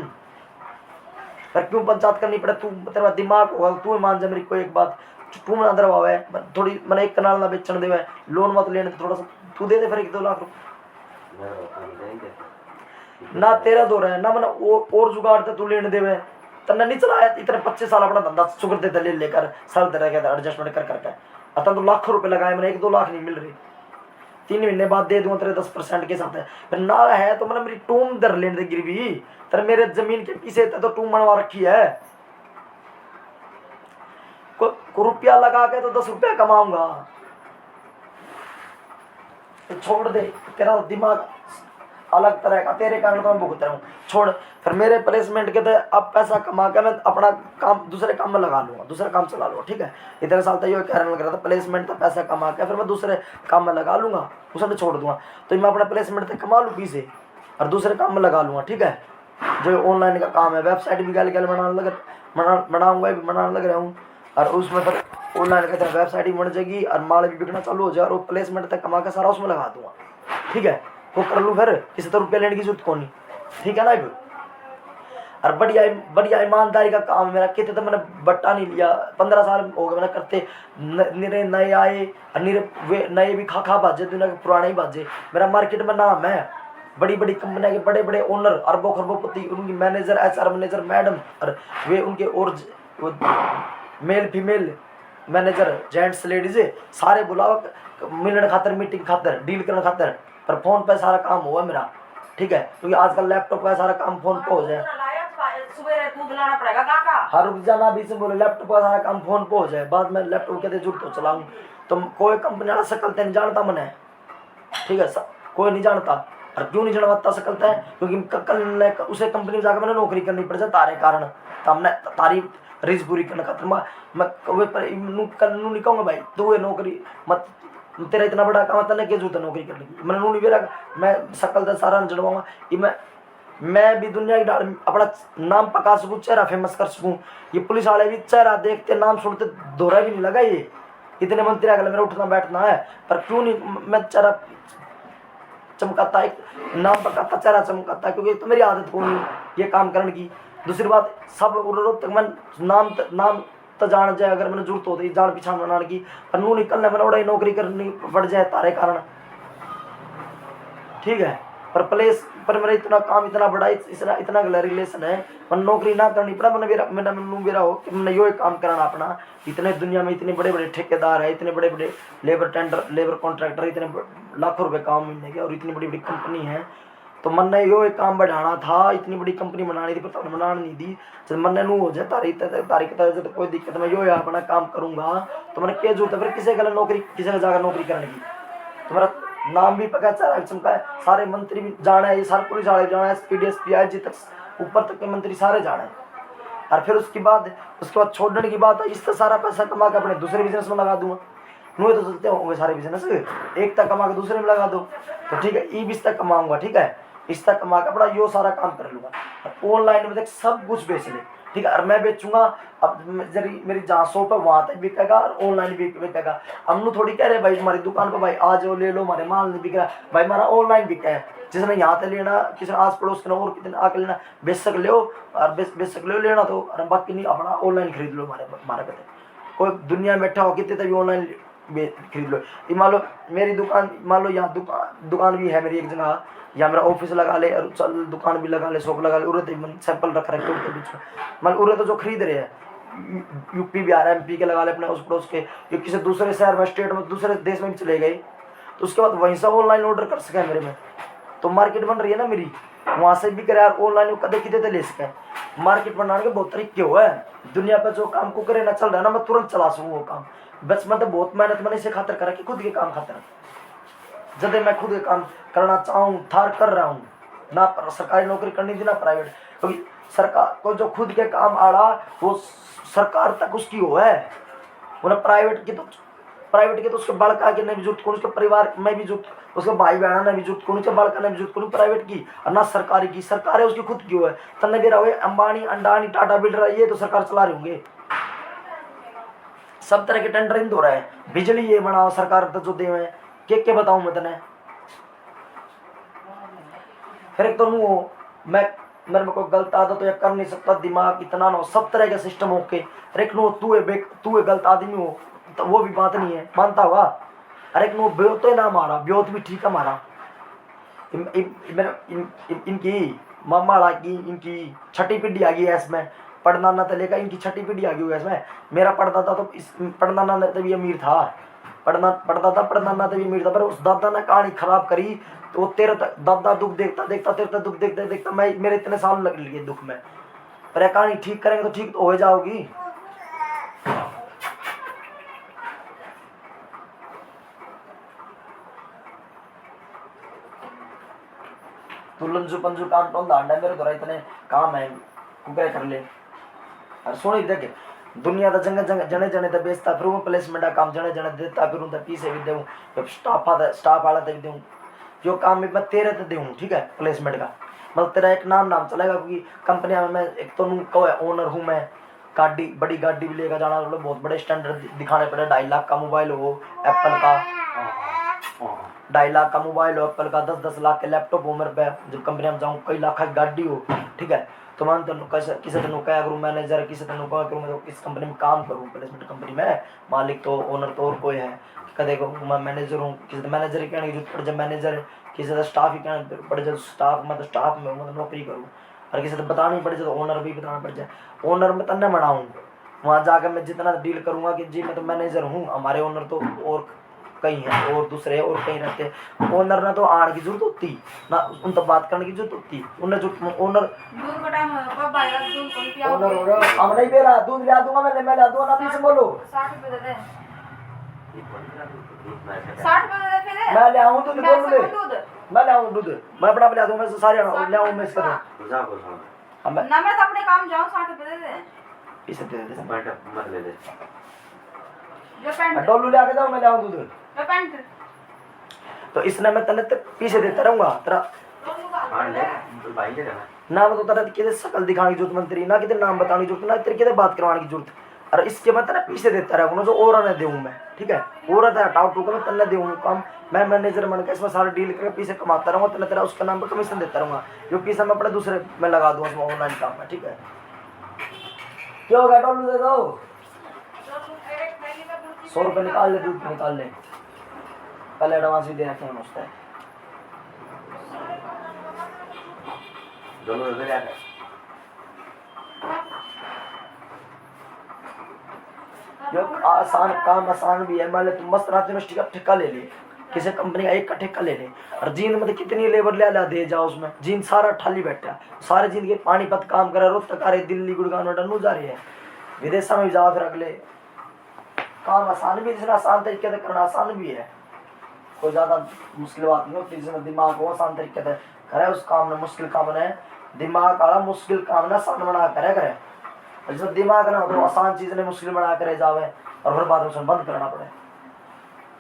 पर क्यों पंचायत करनी पड़े। तू तेरा दिमाग होगा तू मान जा मेरी कोई एक बात, तू ना दरवा है थोड़ी मैंने एक कनाल ना बेचने दे, लोन मत लेने थोड़ा सा तू दे फिर 1-2 लाख रुपये ना तेरा दो रहा है ना मैंने और जुगाड़ तू लेने देवे तन्ना नहीं चलाया इतने 25 साल अपना धंधा शुक्र देते ले लेकर साल तरह के एडजस्टमेंट कर करके अतः तो लाखों रुपए लगाए मैंने 1-2 लाख नहीं मिल रही। 3 महीने बाद दे दूंगा तेरे 10% के साथ है फिर ना है तो मैंने मेरी टूम दर लेने दे गिरवी तेरे मेरे जमीन के पीछे तो टूम बनवा रखी है। को रुपया लगा के तो 10 रुपया कमाऊंगा तो छोड़ दे तेरा दिमाग अलग तरह का तेरे कारण तो मैं भुगत रहा हूँ छोड़। फिर मेरे प्लेसमेंट के तो अब पैसा कमा के मैं अपना काम दूसरे काम में लगा लूँगा दूसरा काम चला लूँगा ठीक है। इतने साल तक ये कहने लग रहा था प्लेसमेंट तो पैसा कमा के फिर मैं दूसरे काम में लगा लूँगा उसे छोड़ दूंगा तो मैं अपना प्लेसमेंट तक कमा लूँ पीछे और दूसरे काम में लगा लूँगा ठीक है। जो ऑनलाइन का काम है वेबसाइट भी गल बनाऊँगा बनाने लग रहा हूँ और उसमें फिर ऑनलाइन का वेबसाइट ही बन जाएगी और माल भी बिकना चालू हो जाए और वो प्लेसमेंट तक कमा के सारा उसमें लगा दूंगा ठीक है। वो कर लूँ फिर किसी तो रुपया लेने की जरूरत कौन नहीं ठीक है ना। और बढ़िया ईमानदारी का काम मेरा कितने तो मैंने बट्टा नहीं लिया 15 साल हो गए मैंने करते निरे नए आए और निरे वे नए भी खा बाजे दुनिया के पुराने ही बाजे। मेरा मार्केट में नाम है बड़ी बड़ी कंपनियां के बड़े बड़े ओनर अरबों खरबोपति उनकी मैनेजर HR मैनेजर मैडम और वे उनके और male female manager gents ladies सारे बुलाओ मिलने खातर मीटिंग खातर डील करने खातर पर फोन पे सारा काम हुआ मेरा ठीक है क्योंकि आजकल लैपटॉप का सारा काम फोन पे हो जाए। हर रुक जाना बीच में बोले लैपटॉप का सारा काम फोन पे हो जाए बाद में लैपटॉप कहते जुट तो चलाऊँ तो कोई कंपनी वाला सकलते नहीं जानता मैंने ठीक है कोई नहीं जानता। और क्यों नहीं जानता सकलता है क्योंकि कल उसे कंपनी में जाकर मैंने नौकरी करनी पड़ जाए तारे कारण तो हमने तारी रीज पूरी करने खातर मैं कल नहीं कहूँगा भाई तू ये नौकरी मत तेरा इतना बड़ा काम था ना क्या जूता नौकरी करने की मैंने नहीं बेरा मैं सकल का सारा जड़वाऊंगा ये मैं भी दुनिया की डाल अपना नाम पका सकूँ चेहरा फेमस कर सकूँ। ये पुलिस वाले भी चेहरा देखते नाम सुनते दोहरा भी नहीं लगा ये इतने मंत्री अगले मेरा उठना बैठना है पर क्यों नहीं मैं चेहरा चमकाता एक नाम पकाता चेहरा चमकाता क्योंकि तो मेरी आदत कौन ये काम करने की। दूसरी बात सब तक मैं नाम तो जान जाए अगर मैंने जरूरत होती जान पिछाड़ बनाने की पर नू निकलने मैंने उड़ा नौकरी करनी पड़ जाए तारे कारण ठीक है। पर पर मेरा इतना काम इतना बड़ा इतना गला रिलेशन है, मन नौकरी ना करनी पड़ा, मैंने मेरा मनु मेरा हो कि मैंने यो काम कराना अपना। इतने दुनिया में इतने बड़े बड़े ठेकेदार है, इतने बड़े बड़े लेबर कॉन्ट्रैक्टर, इतने लाखों रुपए काम मिलने के, और इतनी बड़ी बड़ी कंपनी है। तो मन ने यो एक काम बढ़ाना था, इतनी बड़ी कंपनी बनानी थी, पर बना नहीं दी। जब मन ने नू हो जाए तारीख तो कोई दिक्कत, मैं यो अपना काम करूंगा। तो मैंने क्या जरूरत है फिर किसी का नौकरी, किसी का जाकर नौकरी करने की। तो मेरा नाम भी पका चढ़ा चमका है, सारे मंत्री भी जाना है, ये सारे पुलिस वाले जाना है, PDSP IG तक ऊपर तक के मंत्री सारे जाना है। और फिर उसके बाद छोड़ने की बात है, इससे सारा पैसा कमा के अपने दूसरे बिजनेस में लगा दूंगा। नुए तो चलते होंगे सारे बिजनेस, एक तक कमा के दूसरे में लगा दो तो ठीक है, इस तक कमाऊंगा, ठीक है, इस तक कमा के अपना यो सारा काम कर लूंगा। ऑनलाइन में देख सब कुछ बेच ले, ठीक है, और मैं बेचूंगा। अब मेरी जहाँ शॉप है वहाँ तक बिकेगा और ऑनलाइन भी बिकेगा। हम थोड़ी कह रहे भाई हमारी दुकान पर भाई आ जाओ ले लो, हमारे माल नहीं बिक रहा, भाई हमारा ऑनलाइन बिका है। जिसने यहाँ से लेना, किसी आस पड़ोस के और कितने आके लेना, बेशक ले और बेशक ले लेना, तो और बाकी नहीं अपना ऑनलाइन खरीद लो। हमारे कहते कोई दुनिया में बैठा हो कितने तभी ऑनलाइन खरीद लो। ये मान लो मेरी दुकान, मान लो यहाँ दुकान भी है मेरी एक जगह, या मेरा ऑफिस लगा ले और चल दुकान भी लगा ले, शॉप लगा ले, उरे सैंपल रख रखे उनके बीच में, मतलब उरे तो जो खरीद रहे हैं यूपी बिहार MP के लगा ले अपने उस पड़ोस के, या किसी दूसरे शहर में, स्टेट में, दूसरे देश में भी चले गए, तो उसके बाद वहीं से ऑनलाइन ऑर्डर कर सके मेरे में। तो मार्केट बन रही है ना मेरी, वहाँ से भी करे यार ऑनलाइन कदे कितने ले सके। मार्केट बनाने के बहुत तरीके हुए हैं दुनिया पर, जो काम को करे ना चल रहा है ना, मैं तुरंत चला सकूँ वो काम। बस मतलब बहुत मेहनत मैंने इसे खातर करा कि खुद के काम खातर, जब मैं खुद के काम करना चाहूँ थार कर रहा हूँ, ना सरकारी नौकरी करनी थी ना प्राइवेट, क्योंकि सरकार को जो खुद के काम आड़ा वो सरकार तक उसकी हो है, उन्हें प्राइवेट की तो उसके बड़का के नहीं भी जरूरत को, उसके परिवार में भी जरूरत, उसके भाई बहना ने भी जरूरत को, उसके बड़का ने भी जरूरत को, प्राइवेट की और ना सरकारी की। सरकार है उसकी खुद की हो है, तन्ने भी रहो अंबानी अंडानी टाटा बिल्डर, ये तो सरकार चला रहे होंगे। सब तरह के टेंडर इन हो रहा है, बिजली ये बनाओ सरकार तो जो दे हुए के बताऊं मैं तने। फिर एक तो वो मेरे में कोई गलत आदत तो या कर नहीं सकता, दिमाग इतना ना हो, सब तरह के सिस्टम होके, एक नो तू है गलत आदमी हो तो वो भी बात नहीं है, मानता होगा। अरे नो ब्योत तो ना मारा, ब्योत भी ठीक है मारा। इनकी मामा की इनकी छठी पीढ़ी आ गई है इसमें, पढ़नाना तो लेकर इनकी छठी पीढ़ी आ गई है इसमें। मेरा पढ़दादा तो पढ़नाना तभी अमीर था, पढ़नाना तभी अमीर था, पर उस दादा ने कहानी खराब करी तो तेरे दादा दुख देखता तेरे दुख देखता मैं मेरे इतने साल लग लिए दुख में। पर कहानी ठीक करेंगे तो ठीक तो हो जाओगी। तू लंजू पंजू काम तो दांडा मेरे द्वारा इतने काम है कुकरे कर ले। और सुनी देख दुनिया का जने तो बेचता, फिर वो प्लेसमेंट का काम जने देता, फिर उनका पीछे भी दूँ, जब स्टाफ वाला भी दूँ, जो काम मैं तेरे तो दूँ, ठीक है, प्लेसमेंट का मतलब तेरा एक नाम चलेगा, क्योंकि कंपनियां में मैं एक तो ओनर हूँ मैं, बड़ी गाड़ी भी लेकर जाना, मतलब बहुत बड़े स्टैंडर्ड दिखाने पड़े, 2.5 लाख का मोबाइल हो एप्पल का, 2.5 लाख का मोबाइल हो एप्पल का, 10-10 लाख के लैपटॉप हो मेरे पे, जब कंपनी में जाऊँ कई लाख की गाड़ी हो, ठीक है। तो मैं किसी दिन क्या करूँ मैनेजर, किसी दिन क्या करूँ मैं, तो इस कंपनी में काम करूँ, प्लेसमेंट कंपनी में मालिक तो ओनर तो और कोई है, कदे को मैं मैनेजर हूँ, किसी दिन मैनेजर ही कहने की जरूरत पड़ जाए मैनेजर, किसी दिन स्टाफ ही कहना पड़ जाए स्टाफ, मैं तो स्टाफ में मतलब नौकरी करूँ, और किसी दिन बतानी पड़ जाए तो ओनर भी बताना पड़ जाए। ओनर में तन्ने बनाऊँ, वहाँ जाकर मैं जितना डील करूँगा कि जी मैं तो मैनेजर हूँ, हमारे ओनर तो और कहीं है और दूसरे और कहीं रहते, ओनर ना तो आने की जरूरत होती ना, उन तो बात करने की जरूरत होती, उन्हें जो ओनर हम नहीं दे रहा, दूध ले दूंगा मैं ला दूंगा ना, पीछे बोलो 60 रुपए दे दे, 60 रुपए दे फिर मैं ले आऊँ दूध, मैं ले आऊँ दूध, मैं अपना ले दूँ, मैं सारे ले आऊँ मैं इसका ना, मैं तो अपने काम जाऊँ, 60 रुपए दे दे, पीछे दे दे मत ले दे, जो पैंट डोलू ले आके जाऊँ, मैं ले आऊँ दूध, जो पैंट तो इसने मैं तने पीछे देता रहूंगा तेरा भाई ले लेना ना, तो तेरा किधर शकल दिखाने की जरूरत मंत्री ना, किधर नाम बताने की जरूरत ना, तेरे किधर बात करवाने की जरूरत, और इसके मैं तेरा पीछे देता रहूंगा जो और ने दूँ मैं, ठीक है, और तेरा टाउ टू मैं तन्ने दूँ काम, मैं मैनेजर बन के इसमें सारे डील करके पीछे कमाता रहूँगा, तन्ने तेरा उसके नाम पर कमीशन देता रहूँगा, जो पीछे मैं अपने दूसरे में लगा दूँ उसमें ऑनलाइन काम में, ठीक है। क्या होगा डोलू दे दो, 100 रुपये निकाल ले, दूध निकाल ले, पहले एडवांस भी दे रखे हैं उससे। दोनों में मिला के जो आसान काम आसान भी है। मान ले तुम मस्त रात यूनिवर्सिटी का ठेका ले ले, किसी कंपनी का एक का ठेका ले ले, और जींद में तो कितनी लेबर ले ला दे जाओ उसमें, जींद सारा ठाली बैठा, सारे जींद के पानीपत काम करे, रोज तक आ रहे, दिल्ली गुड़गांव नोएडा नू जा रही है, विदेश में भी जाओ। फिर अगले काम आसान भी, जिसने आसान तरीके से करना आसान भी है, कोई ज़्यादा मुश्किल बात नहीं होती। जिसमें दिमाग को आसान तरीके से करे उस काम ने, मुश्किल काम ने दिमाग वाला मुश्किल काम ने आसान बना करे। जिसमें दिमाग ना हो तो आसान चीज़ ने मुश्किल बना करे जावे, और फिर बाद में उसमें बंद करना पड़े।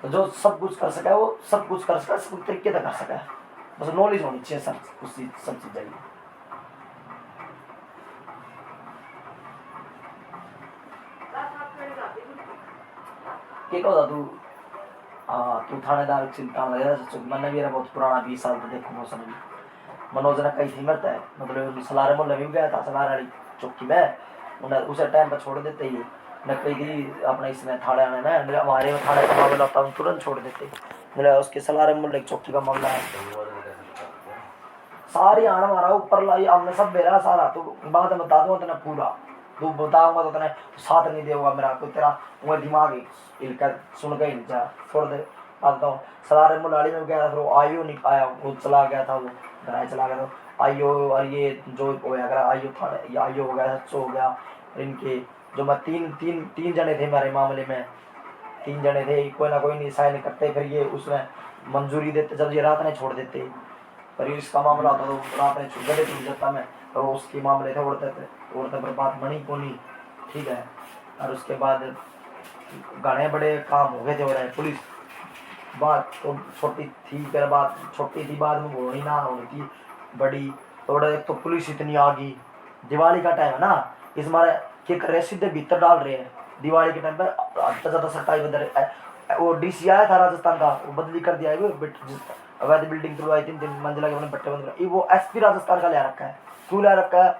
तो जो सब कुछ कर सके वो सब कुछ कर सके, सब तरीके से कर सके, बस नॉलेज होनी चाहिए सब चीज़ चाहिए। क्या कहता तू? हाँ, तू थानेदार चिंता मैंने भी बहुत पुराना 20 साल तो देखो मौसम भी मनोज ने कही थी मरता है, मतलब सलारे मोहल्ले में गया था, सलार वाली चौकी में उन्हें उसे टाइम पर छोड़ देते ही न कही थी अपने इसने थाने आने में, हमारे में थाने का मामला होता हम तुरंत छोड़ देते, मतलब उसके सलारे मोहल्ले की चौकी का मामला है। सारी आने हमारा ऊपर लाई हमने सब बेरा सारा, तो बात में बता दूँ तेना पूरा, तू बताऊंगा तो तेने साथ नहीं देगा मेरा, कोई तेरा वो दिमाग ही सुन के जा छोड़ दे। आता हूँ सलारे मुलाड़ी में गया था, फिर वो आईओ नहीं आया, वो चला गया था, वो घर चला गया था आईओ, और ये जो अगर आईओ था, ये आईओ हो गया, सच्चो हो गया, इनके जो मैं तीन जने थे मेरे मामले में, 3 जने थे, कोई ना कोई नहीं साइन करते, फिर ये उसमें मंजूरी देते, जब ये रात नहीं छोड़ देते, पर इसका मामला होता तो रात में गले छूट जाता मैं, और तो उसके मामले थे उड़ते पर बात बनी को नहीं, ठीक है। और उसके बाद गाने बड़े काम हो गए थे, और पुलिस बात तो छोटी थी, फिर बात छोटी थी, बाद में बोलनी ना होनी थी बड़ी, थोड़ा एक तो पुलिस इतनी आ गई, दिवाली का टाइम है ना, इस मारे क्या कर रहे सीधे भीतर डाल रहे हैं दिवाली के टाइम पर, ज़्यादा सरकारी बंदर। वो डीसी आया था राजस्थान का, वो बदली कर दिया है, वो अवैध बिल्डिंग तुलवाई 3 मंजिला के बने पट्टे बंद कर, वो एसपी राजस्थान का ले रखा है, क्यों ले रखा है?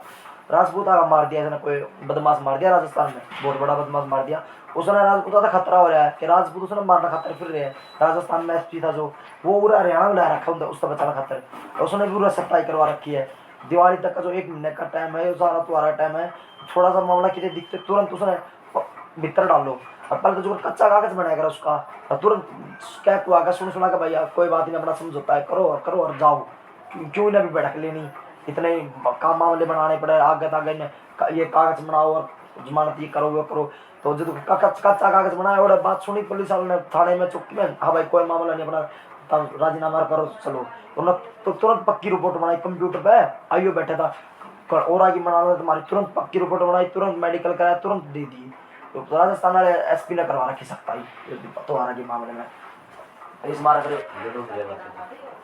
राजपूता का मार दिया इसने, कोई बदमाश मार दिया राजस्थान में, बहुत बड़ा बदमाश मार दिया उसने, राजपूता का खतरा हो रहा है कि राजपूत उसने मारना खतरे फिर रहे हैं। राजस्थान में एसपी था जो, वो पूरा हरियाणा में ला रखा है उसका बचाना खतरे, उसने पूरा सफाई करवा रखी है। दिवाली तक का जो 1 महीने का टाइम है, सारा तुम्हारा टाइम है, थोड़ा सा मामला कितने दिखते तुरंत उसने भीतर डालो, और पहले तो जो कच्चा कागज बनाएगा उसका, और तुरंत क्या आगे सुना के भैया कोई बात नहीं, अपना समझौता है करो और जाओ, क्यों ना भी बैठक लेनी, इतने काम मामले बनाने पड़े, आगे तागे में ये कागज बनाओ और जमानत ये करो वो करो, तो जो कच्चा कागज बनाया और बात सुनी पुलिस वालों ने थाने में चौकी में, हाँ भाई कोई मामला नहीं, अपना तब राजीनामा करो चलो, उन्होंने तो तुरंत पक्की रिपोर्ट बनाई कंप्यूटर पे, आइयो बैठा था और आगे बनाना तुम्हारी, तुरंत पक्की रिपोर्ट बनाई, तुरंत मेडिकल कराया, तुरंत दे दी। तो राजस्थान वाले एसपी ने करवा रखी सख्ताई तुम्हारा के मामले में, इस मारे फिर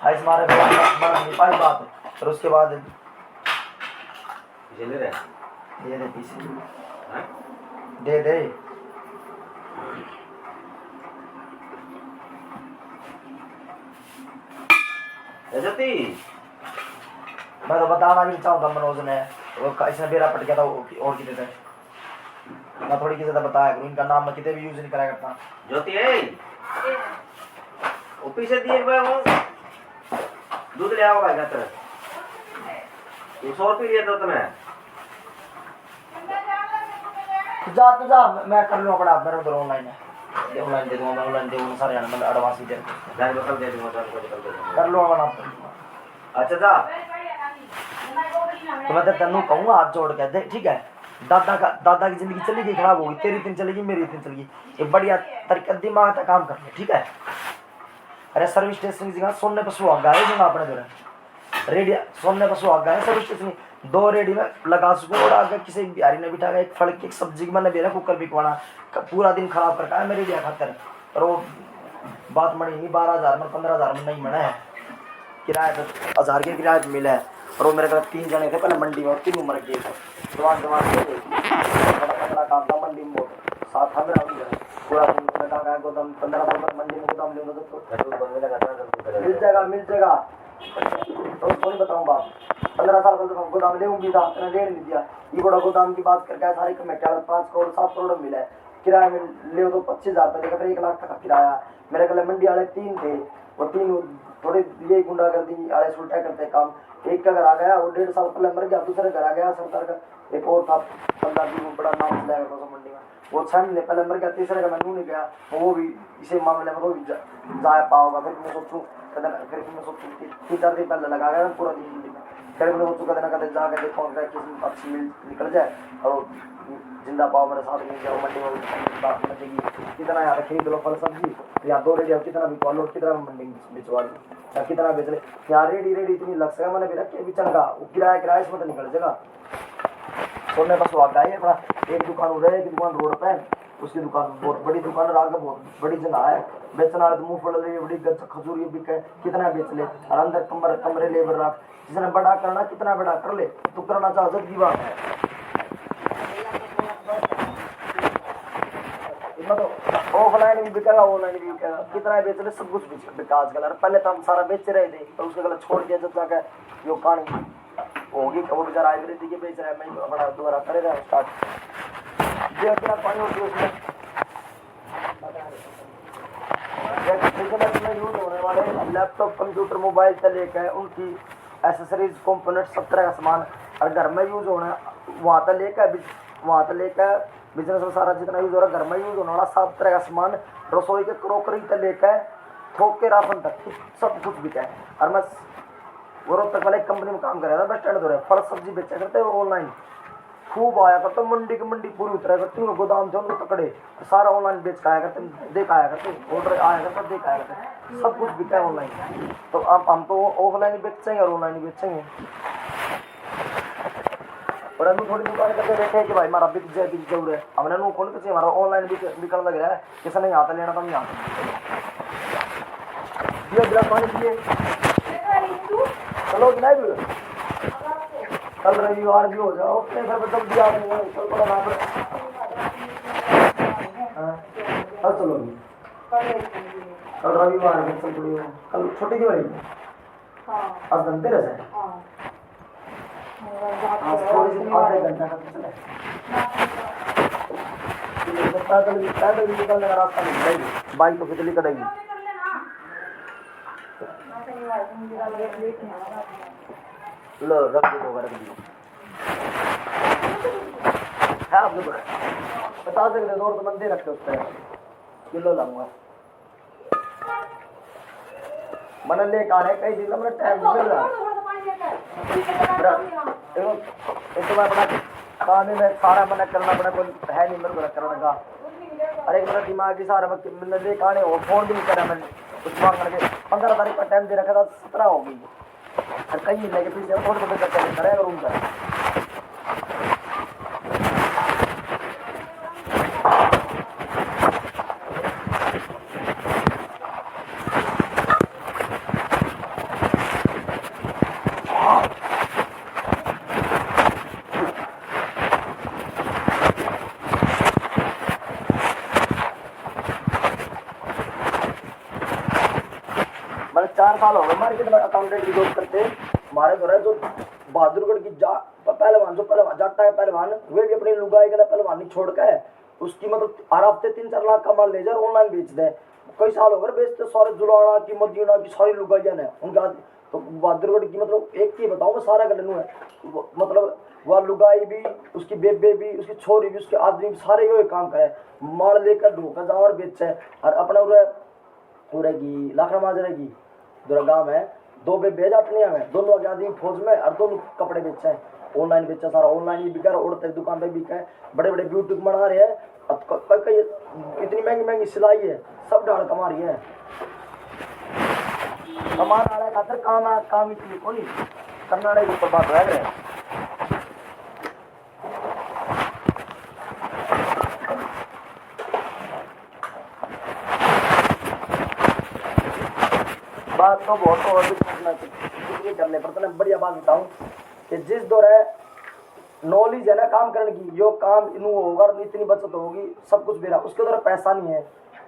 इस मारे नहीं पाई बात, फिर उसके बाद दे पीछे दे मैं तो बताना भी चाहूँगा, मनोज ने इसने बेरा पट गया था और कितने थे, मैं थोड़ी किसी बताया करूँ, इनका नाम मैं कितने भी यूज नहीं कराया करता। ज्योति है ओपी से दिए वो दूध ले आओ भाई घर 100 रुपये दिया था तुम्हें, तो जा मैं कर लूँ अपना, मेरे उधर ऑनलाइन है, ऑनलाइन दे दूँगा, मैं ऑनलाइन दे दूँगा सारे, मैं एडवांस ही दे दूँगा, कर लो अपना। अच्छा जा तो मैं तेनू कहूँगा हाथ जोड़ के देख, ठीक है, दादा की जिंदगी चली गई खराब होगी, तेरी दिन चलेगी मेरी दिन चलेगी, ये बढ़िया तरीके दिमाग का काम कर ले, ठीक है। अरे सर्विस स्टेशन की जगह सोने पर सुहागा है जगह अपने दौरे रेडी, सोने पर सुहागा है सर्विस स्टेशन 2 रेडी में लगा सकूँ, और आगे किसी बिहारी ने बिठा एक फल की सब्जी मैंने बेरा कुकर बिकवाना, पूरा दिन खराब करका है मेरे लिए खातर, और वो बात मनी नहीं, 12,000 में 15,000 में नहीं मना है, किराया तो 1000 के किराए पर मिला है, और वो मेरे घर 3 जने थे पहले मंडी में, और 3 उम्र के थे, जवान बड़ा काम था मंडी में, साथ था मेरा पूरा दिन गोदाम 15 मंडी में गोदाम लेगा तो मिल जाएगा तो थोड़ी बताऊँ बात, 15 साल का गोदाम ले भी था, मैंने रेट नहीं दिया, ये बड़ा गोदाम की बात करके सारी कमेटी 5 करोड़ 7 करोड़ मिला है, किराया में ले तो 25,000 तक, फिर 1 लाख तक का किराया, मेरे गले मंडी वाले 3 थे, वो 3 थोड़ी यही गुंडागर्दी आड़े सुलटा करते काम। एक का घर आ गया, वो 1.5 साल पहले मर गया, दूसरे घर आ गया सरदार का, एक और था पंजाबी में बड़ा नाम चलाया कोसो मंडी में, वो 6 महीने पहले मर गया, तीसरे का मैं नहीं गया, वो भी इसी मामले में वो भी जाए पाओगा। फिर मैं सोचूं, फिर मैं सोचूं कि 3-4 दिन पहले लगा गया पूरा दिन मंडी में, फिर मैं सोचूं कदे ना कदे जाके देखो किसी अच्छी मिल निकल जाए और जिंदा पाओ मेरे साथ मिल जाओ मंडी में बात बचेगी। कितना यार खरीद लो फल सब्जी या 2 रेडी कितना भी कॉलो कितना मंडी में बिचवा लो या कितना बेच ले यार, रेडी इतनी लग सका मैंने भी रखे बिचन का किराया इसमें तो निकल जाएगा। सोने पास वाक है अपना, एक दुकान उधर, एक दुकान रोड पे, उसकी दुकान बहुत बड़ी दुकान है, आगे बहुत बड़ी जगह है, बेचने वाले तो मुंह फड़ ले बड़ी खजूरी बिके, कितना बेच ले और अंदर कमरे लेबर रख, जिसने बड़ा करना कितना बड़ा कर ले, तू करना चाहता की बात है। मतलब ऑफलाइन भी बिकेगा ऑनलाइन भी बिकेगा, कितना बेच ले सब कुछ बिका आजकल। पहले तो हम सारा बेच रहे थे तो उसके गलत छोड़ दिया, जब जाकर यो कहानी होगी वो बेचारा आयुर्वेदिक के बेच रहा है, मैं अपना दोबारा करेगा स्टार्ट जो कितना पानी होती है उसमें यूज होने वाले लैपटॉप कंप्यूटर मोबाइल से लेकर उनकी एसेसरीज कंपोनेंट सब तरह का सामान और घर में यूज होना वहाँ से लेकर बिजनेस में सारा जितना यूज हो रहा है घर में यूज होने वाला सब तरह का सामान, रसोई के क्रोकरी से लेकर थोक के राशन तक सब कुछ बिका है। और मैं वो रोज तक पहले एक कंपनी में काम कर रहा था, बस स्टैंड हो रहा है, फल सब्जी बेचा करते ऑनलाइन खूब आया करते, मंडी की मंडी पूरी उतरा करती, गोदाम से उनको पकड़े सारा ऑनलाइन बेच के आया करते, देख आया करते, ऑर्डर आया करता देख आया करते, सब कुछ बिका है ऑनलाइन। तो अब हम तो ऑफलाइन बेचेंगे और ऑनलाइन बेचेंगे। और हम थोड़ी दुकान करके बैठे हैं कि भाई हमारा बिक जरूर है, हमने नो कौन किसी हमारा ऑनलाइन बिकने लग रहा है, किसी ने यहाँ लेना तो हम यहाँ दिया गिलास पानी पिए चलो नहीं भी कल रविवार भी हो जाओ अपने घर पर जब दिया कल बड़ा वहाँ पर कल चलो कल रविवार है चल पड़ी कल छोटी दिवाली आज धनतेरस है, आज थोड़ी सी आधे घंटा का चले पैदल निकलने का रास्ता नहीं मिलेगी, बाइक तो फिजली कटेगी। लो रख दो रख दो है आप लोग बता सकते और तो मंदिर रखते उससे किलो लाऊंगा मैंने ले आ रहे कई दिन मैंने टाइम मिल रहा एक तो मैं अपना काम में सारा मैंने करना पड़ा कोई है नहीं मेरे को करने का। अरे मेरा दिमाग ही सारा मैंने देखा नहीं और फोन भी नहीं करा मैंने कुछ मांग करके 15 तारीख का टाइम दे रखा था 17 हो गई और कहीं महीने के पीछे थोड़े थोड़े करके करेगा रूम मैंने 4 साल हो गए मार्केट में अकाउंटेंट की जॉब करते। हमारे घर है जो बहादुरगढ़ की पहलवान जो पहलवान जाता है पहलवान वे भी अपनी लुगाई के पहलवानी छोड़ के उसकी मतलब हर हफ्ते 3-4 लाख का माल ले जाए ऑनलाइन बेच दे। कई साल हो गए बेचते सारे जुलाना की मदीना की सारी लुगाइया ने उनका तो बहादुरगढ़ की मतलब एक ही बताऊँ मैं सारा गलनू है मतलब वह लुगाई भी उसकी बेबे भी उसकी छोरी भी उसके आदमी भी सारे यो काम करे माल लेकर ढोकर जावर बेचे और अपना उरेगी लाखड़ा माज रहेगी दूरा गाँव है 2 बेबे अपने में दोनों के आदमी फौज में और दोनों कपड़े बेचे हैं ऑनलाइन बेचा सारा ऑनलाइन ही बिका उड़ते दुकान पे बिका है बड़े बड़े ब्यूटी बना रहे हैं कई इतनी महंगी महंगी सिलाई है सब डाल कमा रही है कमान आ रहा है खातर काम इसलिए कौन करना नहीं ऊपर बात रह रहे बात तो बहुत और भी करने पर तो बढ़िया बात बताऊं कि जिस दौर है नॉलेज है ना काम करने की यो काम इनू होगा इतनी बचत होगी सब कुछ मेरा उसके द्वारा पैसा नहीं है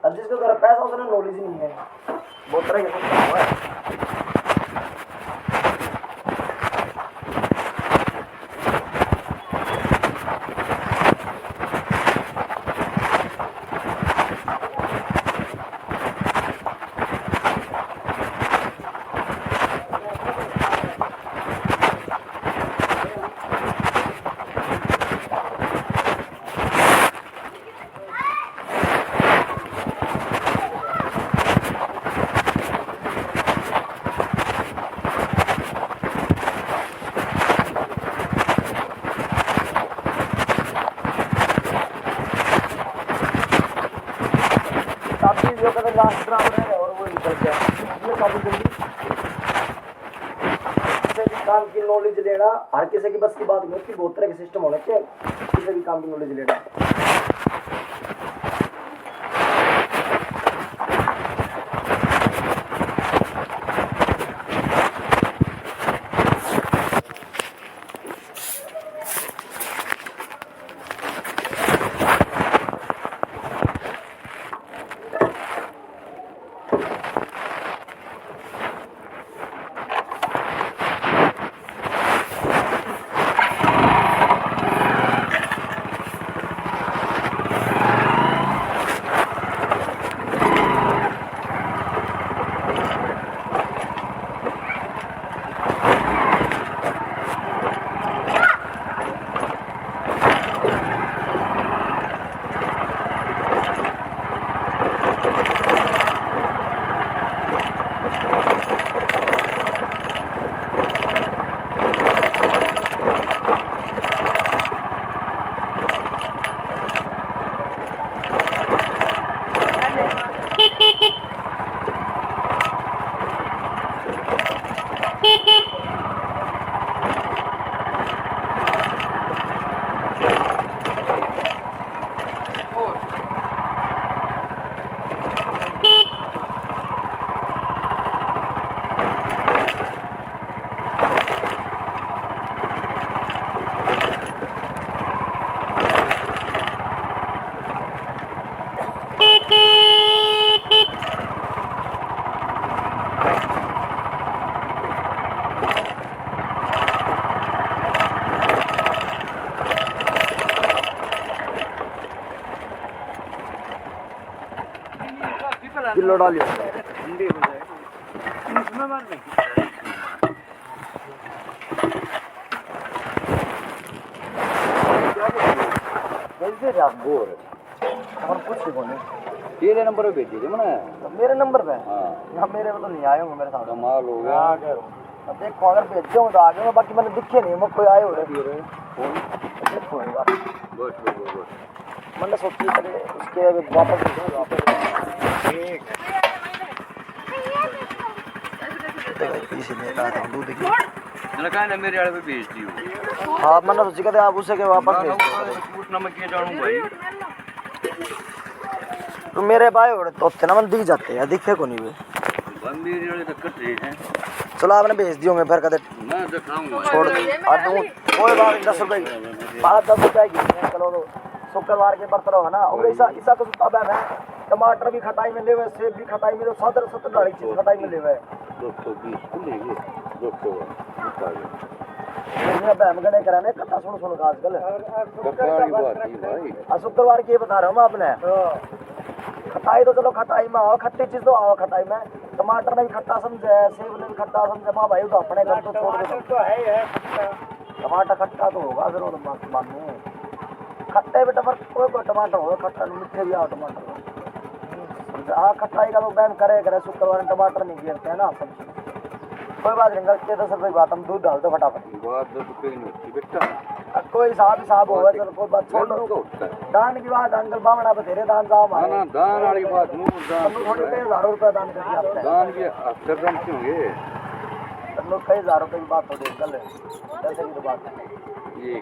और जिसके द्वारा पैसा उसने नॉलेज नहीं है बहुत तरह के लास्ट बराबर है और वो निकल गया। ये काफी जल्दी किसी भी काम की नॉलेज लेना हर किसी की बस की बात नहीं होती, बहुत तरह के सिस्टम होने चाहिए किसी भी काम की नॉलेज लेना। किलो डालियो तेरे नंबर पे भेज दीजिए ना। तो मेरे नंबर पे हाँ ना, मेरे पे तो नहीं आए होंगे मेरे साथ। कमाल हो गया। अब देखो अगर भेजते हो तो आगे में, बाकी मैंने दिखे नहीं, मैं कोई आए हो रहे देखो एक बार। मैंने सोची उसके वापस दूध की लगा ना मेरे वाले पे भेज दियो। हाँ मैंने सोची कहते आप उसे के वापस भेज दो। पूछना मैं क्या जानूं भाई। तो मेरे भाई हो तो थे ना, मन दिख जाते हैं, दिखे को नहीं वे। मेरे वाले तो कट रहे हैं। चलो आपने भेज दिए होंगे फिर कहते मैं दिखाऊंगा। छोड़ दूँ कोई बात 10 रुपए की 5-10 रुपए की। चलो तो शुक्रवार के बर्तन होगा ना। और ऐसा ऐसा कुछ तब है टमाटर भी खटाई में ले हुए, सेब भी खटाई में ले, 70 वाली चीज खटाई में ले हुए। 220 को लेंगे 200 बहम गड़े कराने कथा सुन का आजकल भाई। शुक्रवार की बता रहा हूँ मैं आपने। खटाई तो चलो खटाई में आओ, खट्टी चीज तो आओ खटाई में। टमाटर ने भी खट्टा समझे, सेब ने भी खट्टा समझे, माँ भाई तो अपने घर तो छोड़ दो। टमाटर खट्टा तो होगा जरूर मानू। खट्टे बेटा पर कोई टमाटर होगा खट्टा, मीठे भी आओ टमाटर। हाँ खटाई का तो बैन करे शुक्रवार टमाटर नहीं गिरते है ना सब्जी। कोई बात नहीं करते 10 रुपए की बात, हम दूध डाल दो फटाफट। कोई हिसाब होगा चलो कोई बात छोड़ दो। दान की बात अंकल बावड़ा बतेरे दान जाओ हमारे। दान वाली बात थोड़े कई 1000 रुपए दान करके आपने दान के अक्सर दान क्यों होंगे। हम लोग कई 1000 रुपए की बात होती है कल पैसे की तो बात ये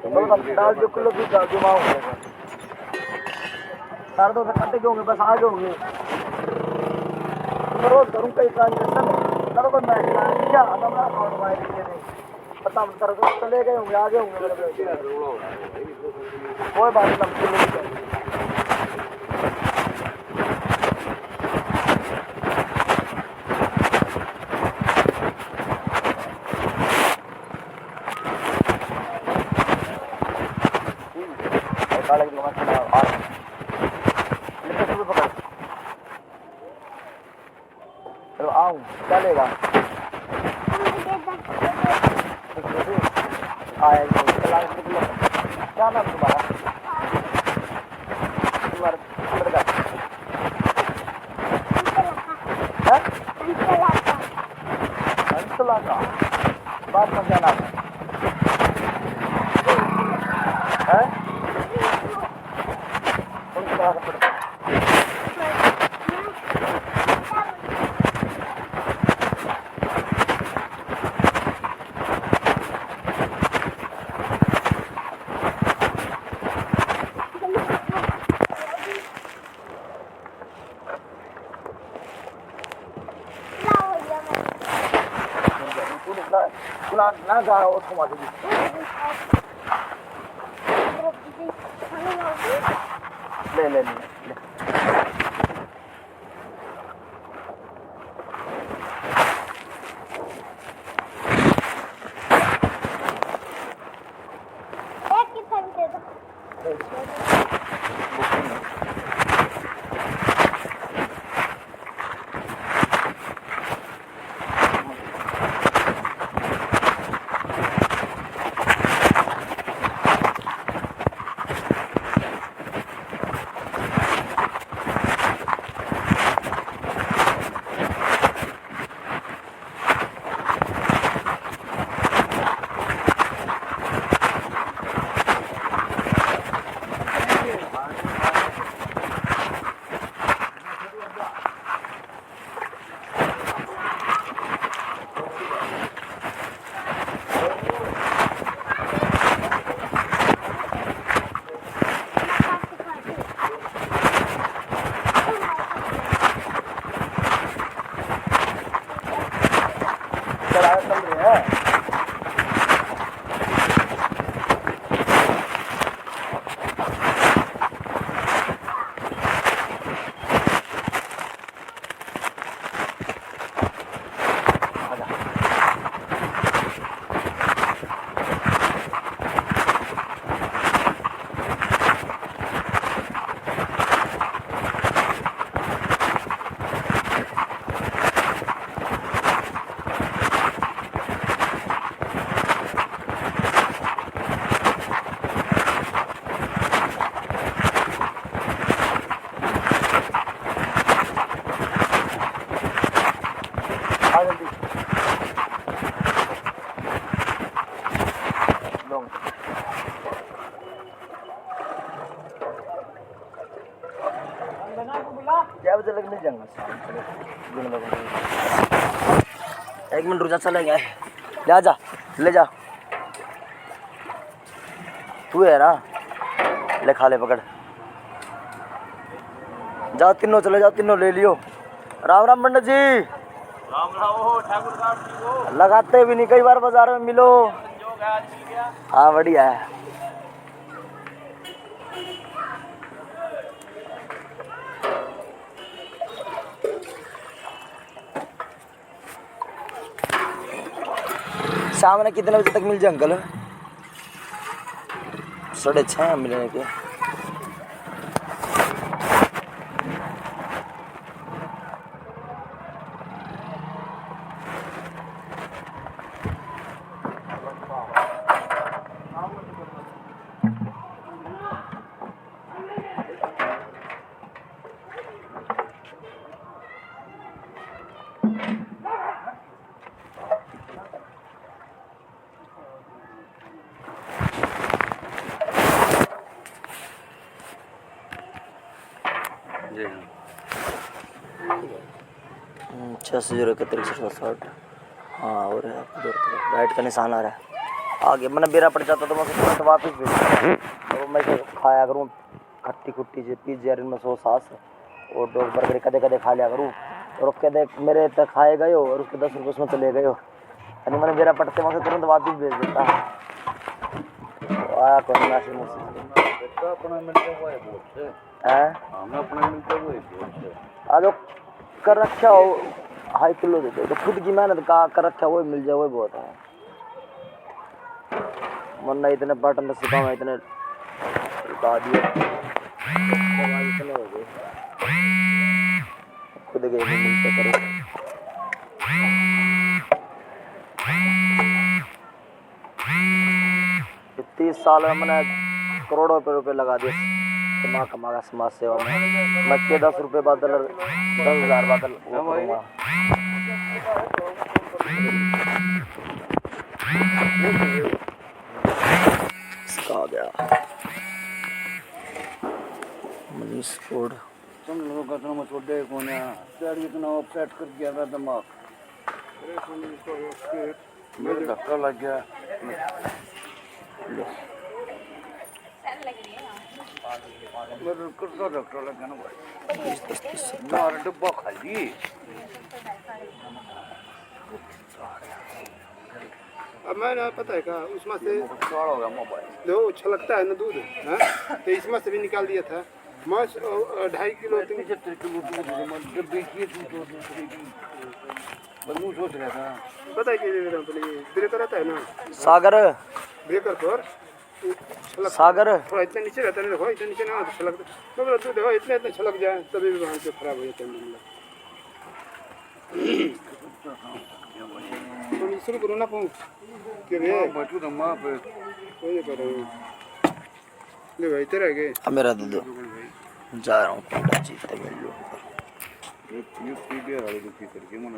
तो डाल जो किलो भी डाल जुमा हो गया सारे तो कट्टे के होंगे बस आगे होंगे। मैं रोज करूँ कई ट्रांजेक्शन ना तो कोई मैच क्या हमारा अकाउंट में पता चले गए होंगे आगे होंगे मेरे। कोई बात नहीं चलो आऊँ चलेगा आएगा क्या नाम तुम्हारा अंतला का बात में क्या नाम है? कौन सी क्लास में पढ़ते हैं? सुना ना जा उठो माता जी ले ले ले ले क्या बजे लग मिल जाएंगे एक मिनट रुक जा चलेंगे ले जा तू है ना ले खा ले पकड़ जाओ तीनों चले जाओ तीनों ले लियो राम राम पंडित जी राम राम ठाकुर साहब जी को लगाते भी नहीं कई बार बाजार में मिलो हाँ बढ़िया है शाम में कितने बजे तक मिल जाए अंकल 6:30 मिलने के जी 8601 हाँ और है आपको राइट का निशान आ रहा है आगे मैंने बेरा पड़ जाता तो मैं तुरंत वापस भेज तो मैं खाया करूँ खट्टी खुट्टी से पिज्जा इनमें 100 सास और डॉग बर्गर कदे कदे खा लिया करूँ और कदे मेरे तक खाए गए हो और उसके 10 रुपये उसमें तो ले गए हो यानी मैंने बेरा पड़ते वहाँ से तुरंत वापस भेज देता तो आया कौन मैसेज अपना मिलता हुआ है बहुत से है हमें अपना मिलता हुआ है बहुत से आज कर रखा हो 2.5 किलो दे दो तो खुद की मेहनत का कर रखा वो मिल जाए वो बहुत है वरना इतने बटन तो सिखाओ इतने बता दिए इतने हो गए खुद गए मिलते करो 30 साल में मैंने करोड़ों रुपए लगा दिए कमा का समाज सेवा में मैं के 10 रुपये बदल 10,000 बदल वो करूँगा इसका आ गया मनीष कोड तुम लोगों का तो छोड़ दे कोने यार इतना अपसेट कर दिया था दिमाग मेरे धक्का लग गया मेरे कितना धक्का लग गया ना भाई मार डब्बा खाली अब मैं ना पता है क्या उसमें से जो छलकता है ना दूध, हाँ, तो इसमें से भी निकाल दिया था मैं 2.5 किलो 75 किलो दूध सोच रहा था पता है कि ब्रेकर रहता है ना सागर ब्रेकर पर सागर थोड़ा इतना नीचे रहता है, देखो इतना नीचे ना छलकता, मैं बोला दूध देखो इतना इतना छलक जाए तभी भी वहाँ से खराब हो जाता है मामला। तो शुरू करो ना पहुँच के रे बैठू तो माँ पे कोई करो ले भाई तेरा के अब मेरा दे दो, जा रहा हूँ कोटा जीते मिल लो। ये पी गया वाले को पी करके मन